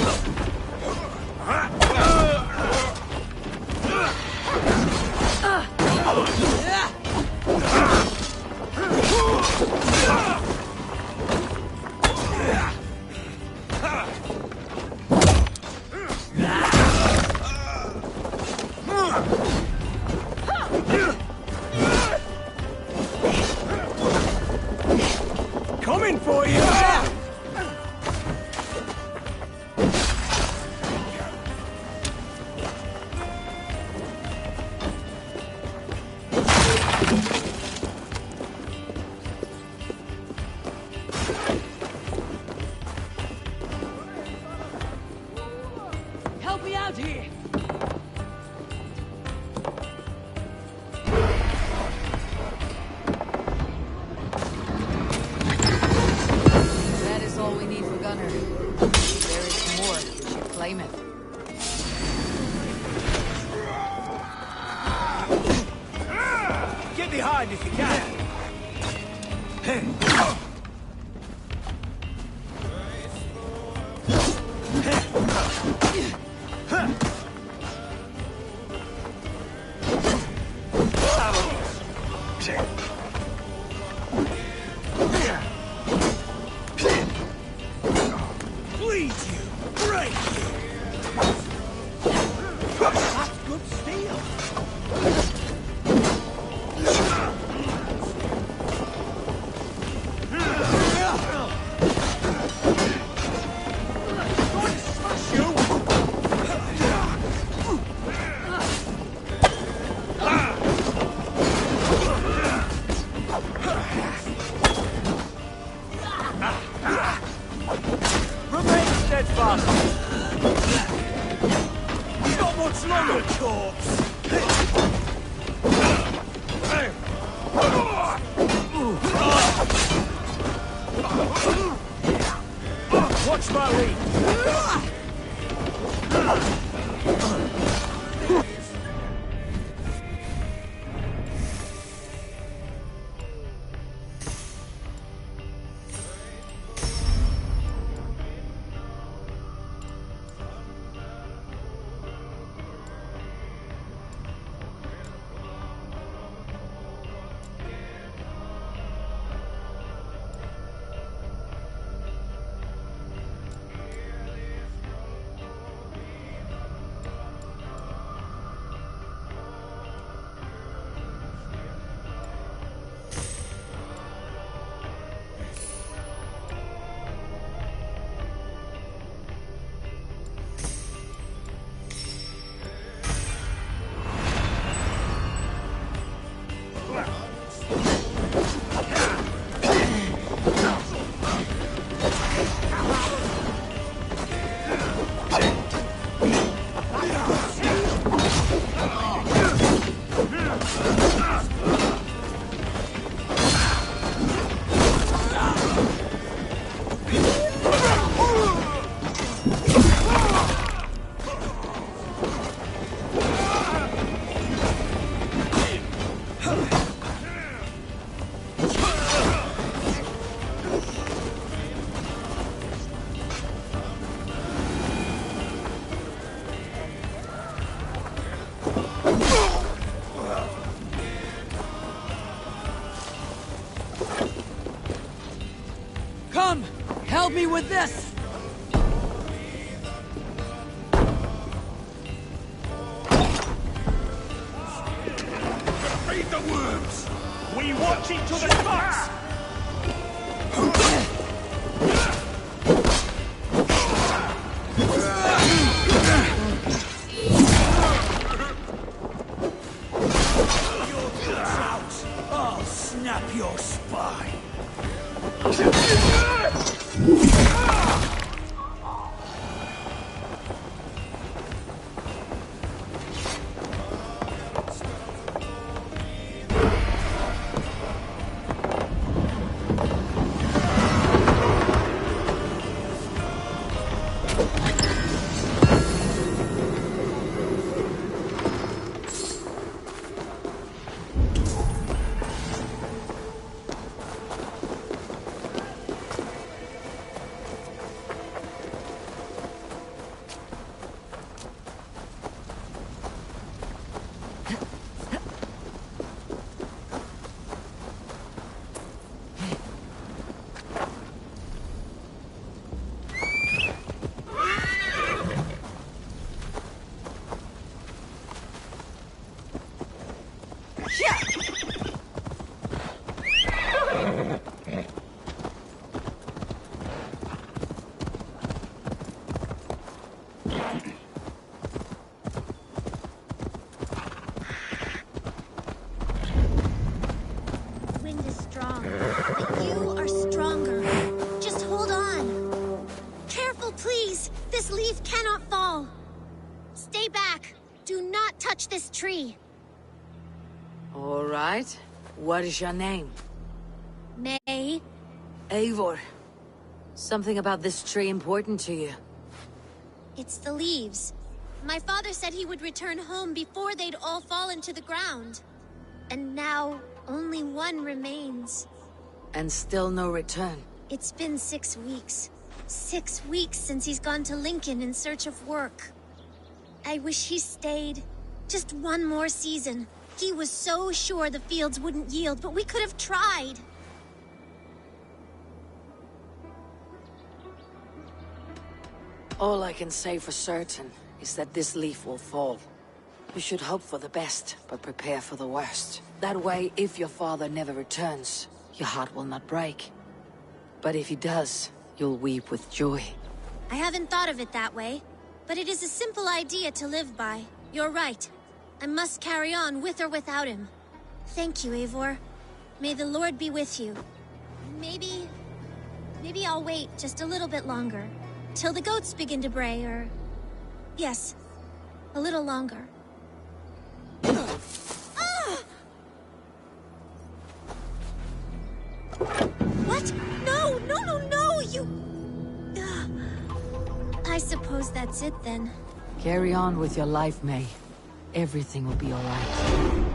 Coming for you! Help me out here! That is all we need for Gunner. If there is more, we should claim it. Get behind if you can. Bleed you! Break you! That's good steel! Remain steadfast! Not much longer, corpse! Watch my lead! help me with this! Feed the worms! We watch each other's backs! I'll snap your spine! Wind is strong, but you are stronger. Just hold on. Careful, please. This leaf cannot fall. Stay back. Do not touch this tree. All right. What is your name? May. Eivor. Something about this tree important to you? It's the leaves. My father said he would return home before they'd all fallen to the ground. And now, only one remains. And still no return? It's been 6 weeks. 6 weeks since he's gone to Lincoln in search of work. I wish he stayed. Just one more season. He was so sure the fields wouldn't yield, but we could have tried. All I can say for certain is that this leaf will fall. You should hope for the best, but prepare for the worst. That way, if your father never returns, your heart will not break. But if he does, you'll weep with joy. I haven't thought of it that way, but it is a simple idea to live by. You're right. I must carry on with or without him. Thank you, Eivor. May the Lord be with you. Maybe I'll wait just a little bit longer. Till the goats begin to bray, or... Yes, a little longer. What? No, no, no, no, you... I suppose that's it then. Carry on with your life, May. Everything will be all right.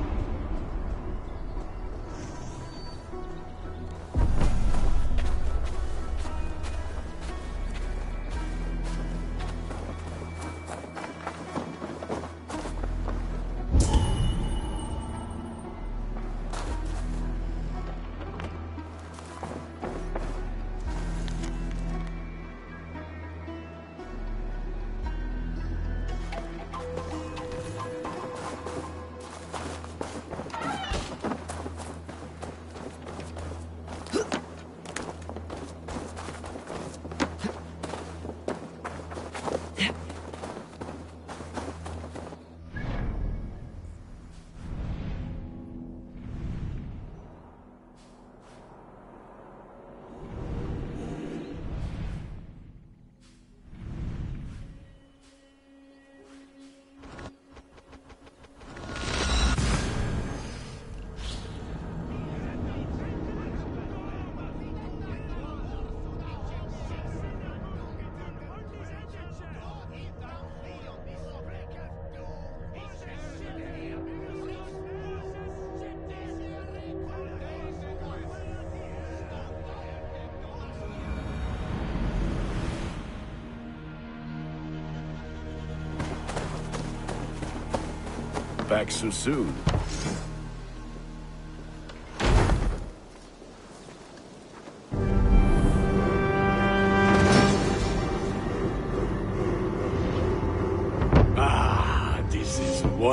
Back so soon.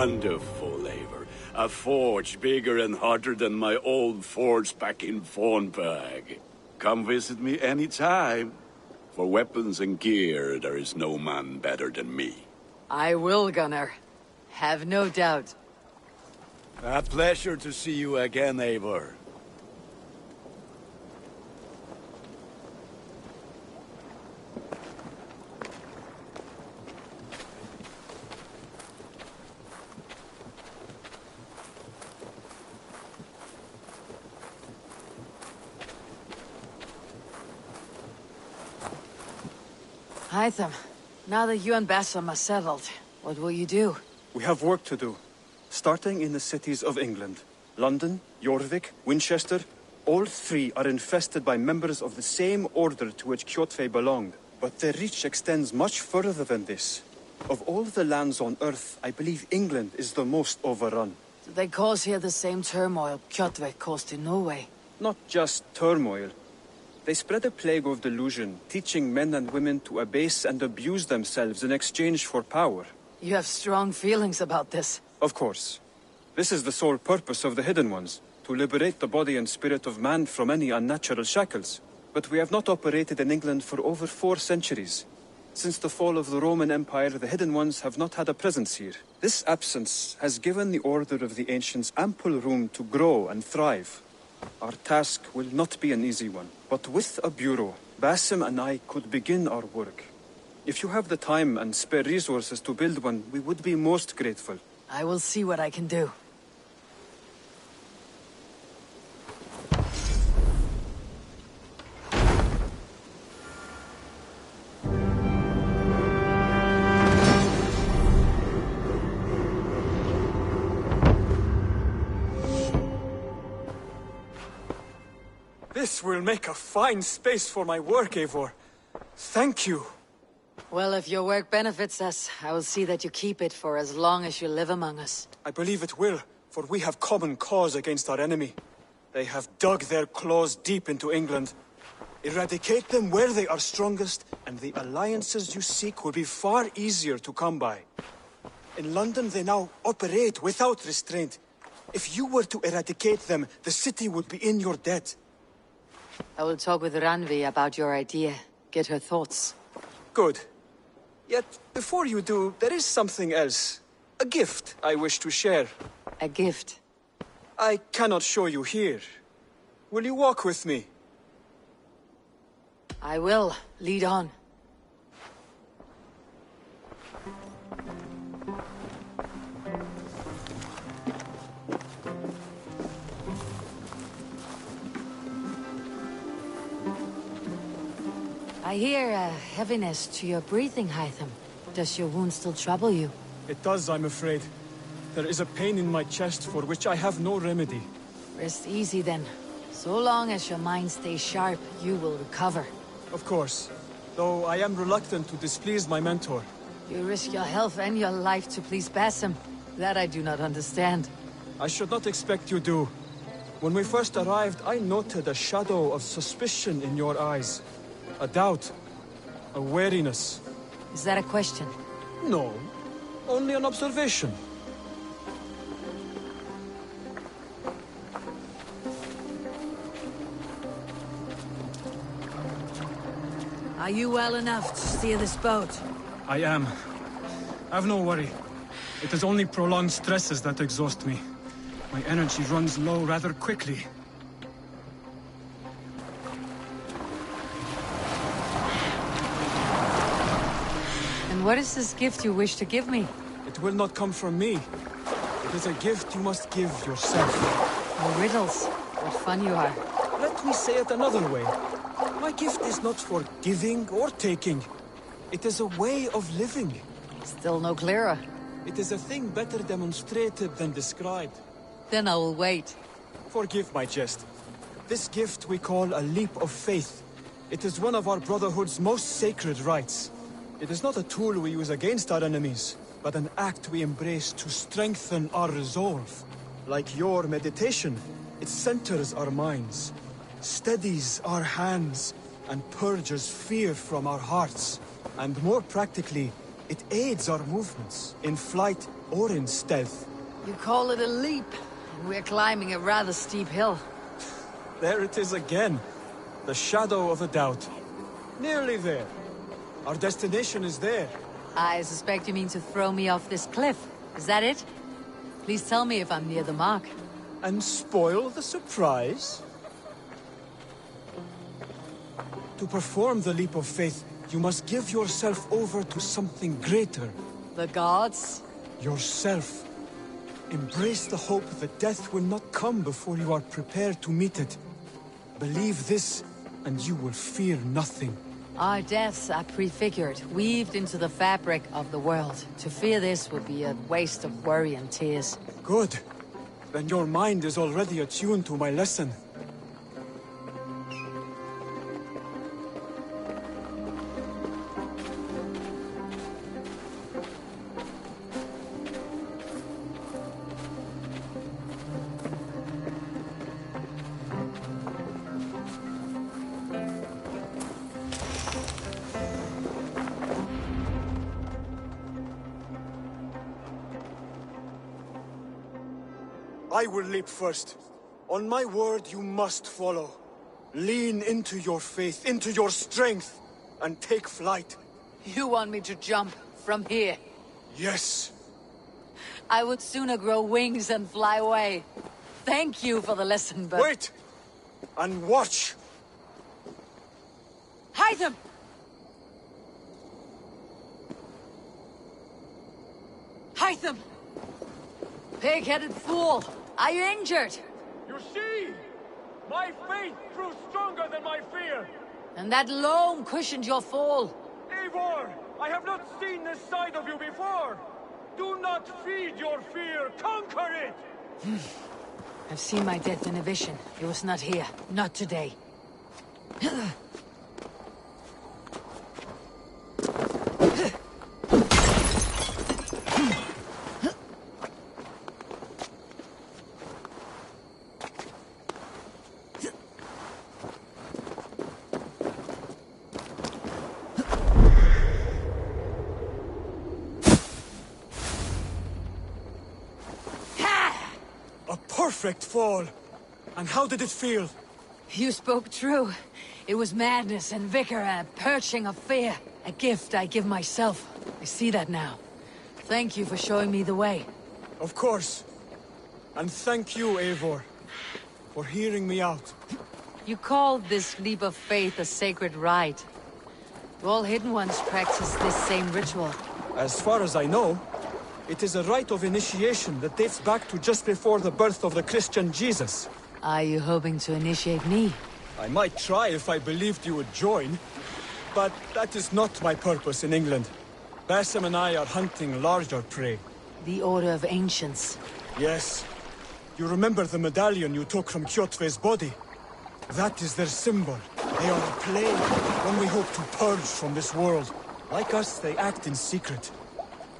wonderful, Eivor. A forge bigger and hotter than my old forge back in Fornburg. Come visit me anytime. For weapons and gear, there is no man better than me. I will, Gunnar. Have no doubt. A pleasure to see you again, Eivor. Hytham, now that you and Bassam are settled, what will you do? We have work to do. Starting in the cities of England. London, Jorvik, Winchester, all three are infested by members of the same order to which Kjotve belonged. But their reach extends much further than this. Of all the lands on Earth, I believe England is the most overrun. Do they cause here the same turmoil Kjotve caused in Norway? Not just turmoil. They spread a plague of delusion, teaching men and women to abase and abuse themselves in exchange for power. You have strong feelings about this. Of course. This is the sole purpose of the Hidden Ones, to liberate the body and spirit of man from any unnatural shackles. But we have not operated in England for over 4 centuries. Since the fall of the Roman Empire, the Hidden Ones have not had a presence here. This absence has given the Order of the Ancients ample room to grow and thrive. Our task will not be an easy one, but with a bureau, Basim and I could begin our work. If you have the time and spare resources to build one, we would be most grateful. I will see what I can do. This will make a fine space for my work, Eivor. Thank you. Well, if your work benefits us, I will see that you keep it for as long as you live among us. I believe it will, for we have common cause against our enemy. They have dug their claws deep into England. Eradicate them where they are strongest, and the alliances you seek will be far easier to come by. In London, they now operate without restraint. If you were to eradicate them, the city would be in your debt. I will talk with Ranvi about your idea. Get her thoughts. Good. Yet, before you do, there is something else. A gift I wish to share. A gift? I cannot show you here. Will you walk with me? I will. Lead on. I hear a heaviness to your breathing, Hytham. Does your wound still trouble you? It does, I'm afraid. There is a pain in my chest for which I have no remedy. Rest easy then. So long as your mind stays sharp, you will recover. Of course. Though I am reluctant to displease my mentor. You risk your health and your life to please Basim. That I do not understand. I should not expect you do. When we first arrived, I noted a shadow of suspicion in your eyes. A doubt. A wariness. Is that a question? No. Only an observation. Are you well enough to steer this boat? I am. Have no worry. It is only prolonged stresses that exhaust me. My energy runs low rather quickly. And what is this gift you wish to give me? It will not come from me. It is a gift you must give yourself. No riddles. What fun you are. Let me say it another way. My gift is not for giving or taking. It is a way of living. Still no clearer. It is a thing better demonstrated than described. Then I will wait. Forgive my jest. This gift we call a leap of faith. It is one of our Brotherhood's most sacred rites. It is not a tool we use against our enemies, but an act we embrace to strengthen our resolve. Like your meditation, it centers our minds, steadies our hands, and purges fear from our hearts. And more practically, it aids our movements, in flight or in stealth. You call it a leap, and we're climbing a rather steep hill. There it is again. The shadow of a doubt. Nearly there. Our destination is there. I suspect you mean to throw me off this cliff. Is that it? Please tell me if I'm near the mark. And spoil the surprise? To perform the leap of faith, you must give yourself over to something greater. The gods? Yourself. Embrace the hope that death will not come before you are prepared to meet it. Believe this, and you will fear nothing. Our deaths are prefigured, weaved into the fabric of the world. To fear this would be a waste of worry and tears. Good. Then your mind is already attuned to my lesson. I will leap first. On my word, you must follow. Lean into your faith, into your strength, and take flight. You want me to jump from here? Yes. I would sooner grow wings and fly away. Thank you for the lesson, but... Wait! And watch! Hide them! Hide them! Pig-headed fool! Are you injured? You see? My faith grew stronger than my fear! And that loam cushioned your fall. Eivor! I have not seen this side of you before! Do not feed your fear, conquer it! I've seen my death in a vision. It was not here. Not today. Perfect fall. And how did it feel? You spoke true. It was madness and vigor, a purging of fear. A gift I give myself. I see that now. Thank you for showing me the way. Of course. And thank you, Eivor, for hearing me out. You called this leap of faith a sacred rite. Do all Hidden Ones practice this same ritual? As far as I know, it is a rite of initiation that dates back to just before the birth of the Christian Jesus. Are you hoping to initiate me? I might try if I believed you would join, but that is not my purpose in England. Basim and I are hunting larger prey. The Order of Ancients. Yes. You remember the medallion you took from Kjotve's body? That is their symbol. They are a plague, one we hope to purge from this world. Like us, they act in secret.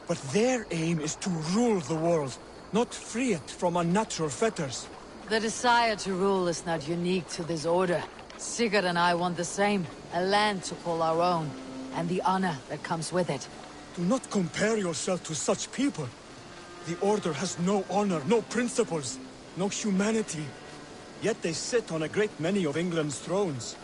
But their aim is to rule the world, not free it from unnatural fetters. The desire to rule is not unique to this order. Sigurd and I want the same. A land to call our own, and the honor that comes with it. Do not compare yourself to such people. The Order has no honor, no principles, no humanity. Yet they sit on a great many of England's thrones.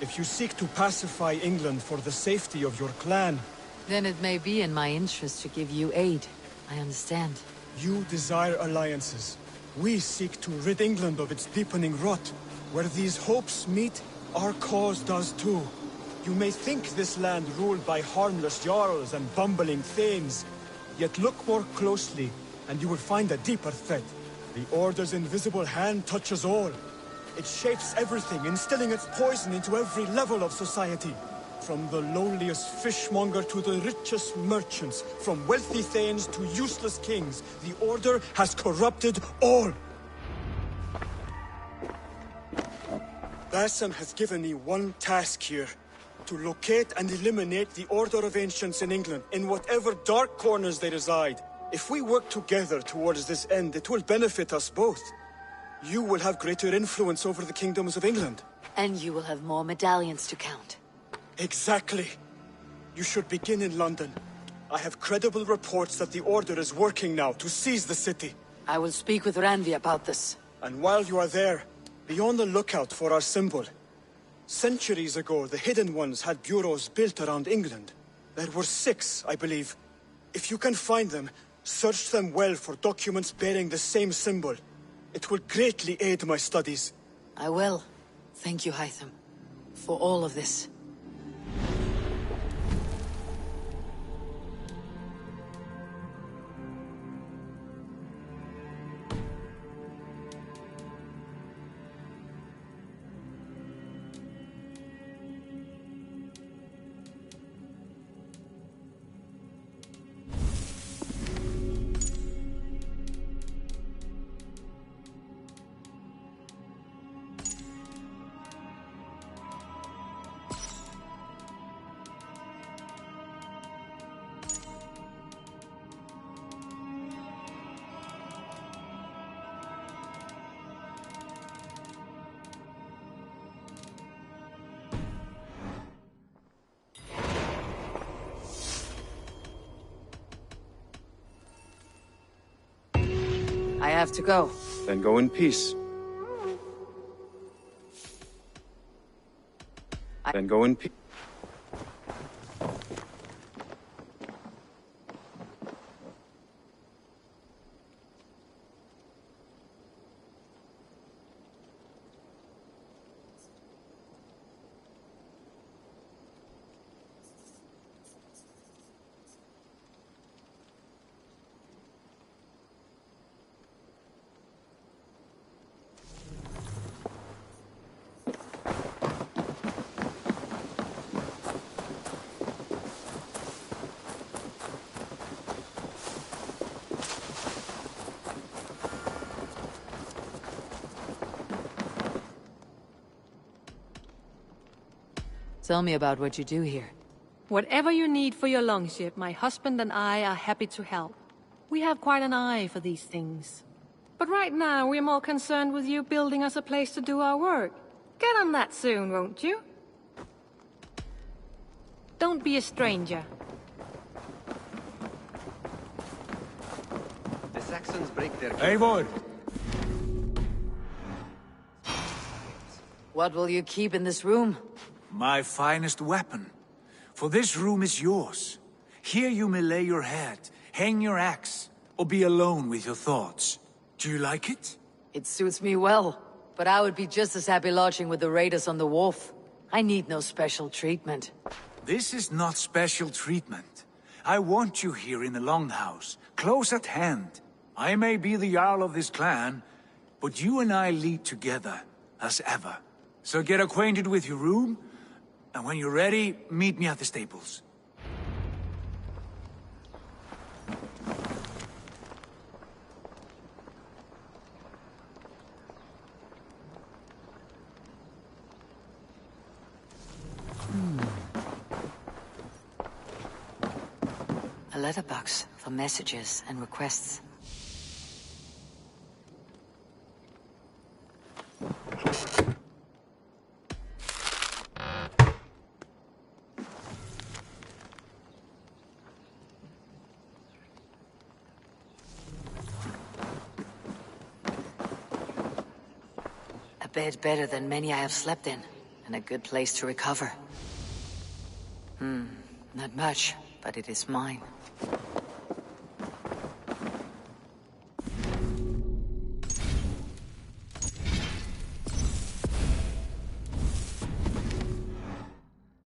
If you seek to pacify England for the safety of your clan, then it may be in my interest to give you aid. I understand. You desire alliances. We seek to rid England of its deepening rot. Where these hopes meet, our cause does too. You may think this land ruled by harmless jarls and bumbling thanes. Yet look more closely, and you will find a deeper threat. The Order's invisible hand touches all. It shapes everything, instilling its poison into every level of society. From the lowliest fishmonger to the richest merchants, from wealthy thanes to useless kings, the Order has corrupted all. Basim has given me one task here. To locate and eliminate the Order of Ancients in England, in whatever dark corners they reside. If we work together towards this end, it will benefit us both. You will have greater influence over the kingdoms of England. And you will have more medallions to count. Exactly. You should begin in London. I have credible reports that the Order is working now to seize the city. I will speak with Randi about this. And while you are there, be on the lookout for our symbol. Centuries ago, the Hidden Ones had bureaus built around England. There were 6, I believe. If you can find them, search them well for documents bearing the same symbol. It will greatly aid my studies. I will. Thank you, Hytham, for all of this. I have to go. Then go in peace. Then go in peace. Tell me about what you do here. Whatever you need for your longship, my husband and I are happy to help. We have quite an eye for these things. But right now, we're more concerned with you building us a place to do our work. Get on that soon, won't you? Don't be a stranger. The Saxons break their... Eivor! What will you keep in this room? My finest weapon. For this room is yours. Here you may lay your head, hang your axe, or be alone with your thoughts. Do you like it? It suits me well, but I would be just as happy lodging with the raiders on the wharf. I need no special treatment. This is not special treatment. I want you here in the Longhouse, close at hand. I may be the Jarl of this clan, but you and I lead together, as ever. So get acquainted with your room, and when you're ready, meet me at the stables. A letterbox for messages and requests. A bed better than many I have slept in, and a good place to recover. Not much, but it is mine.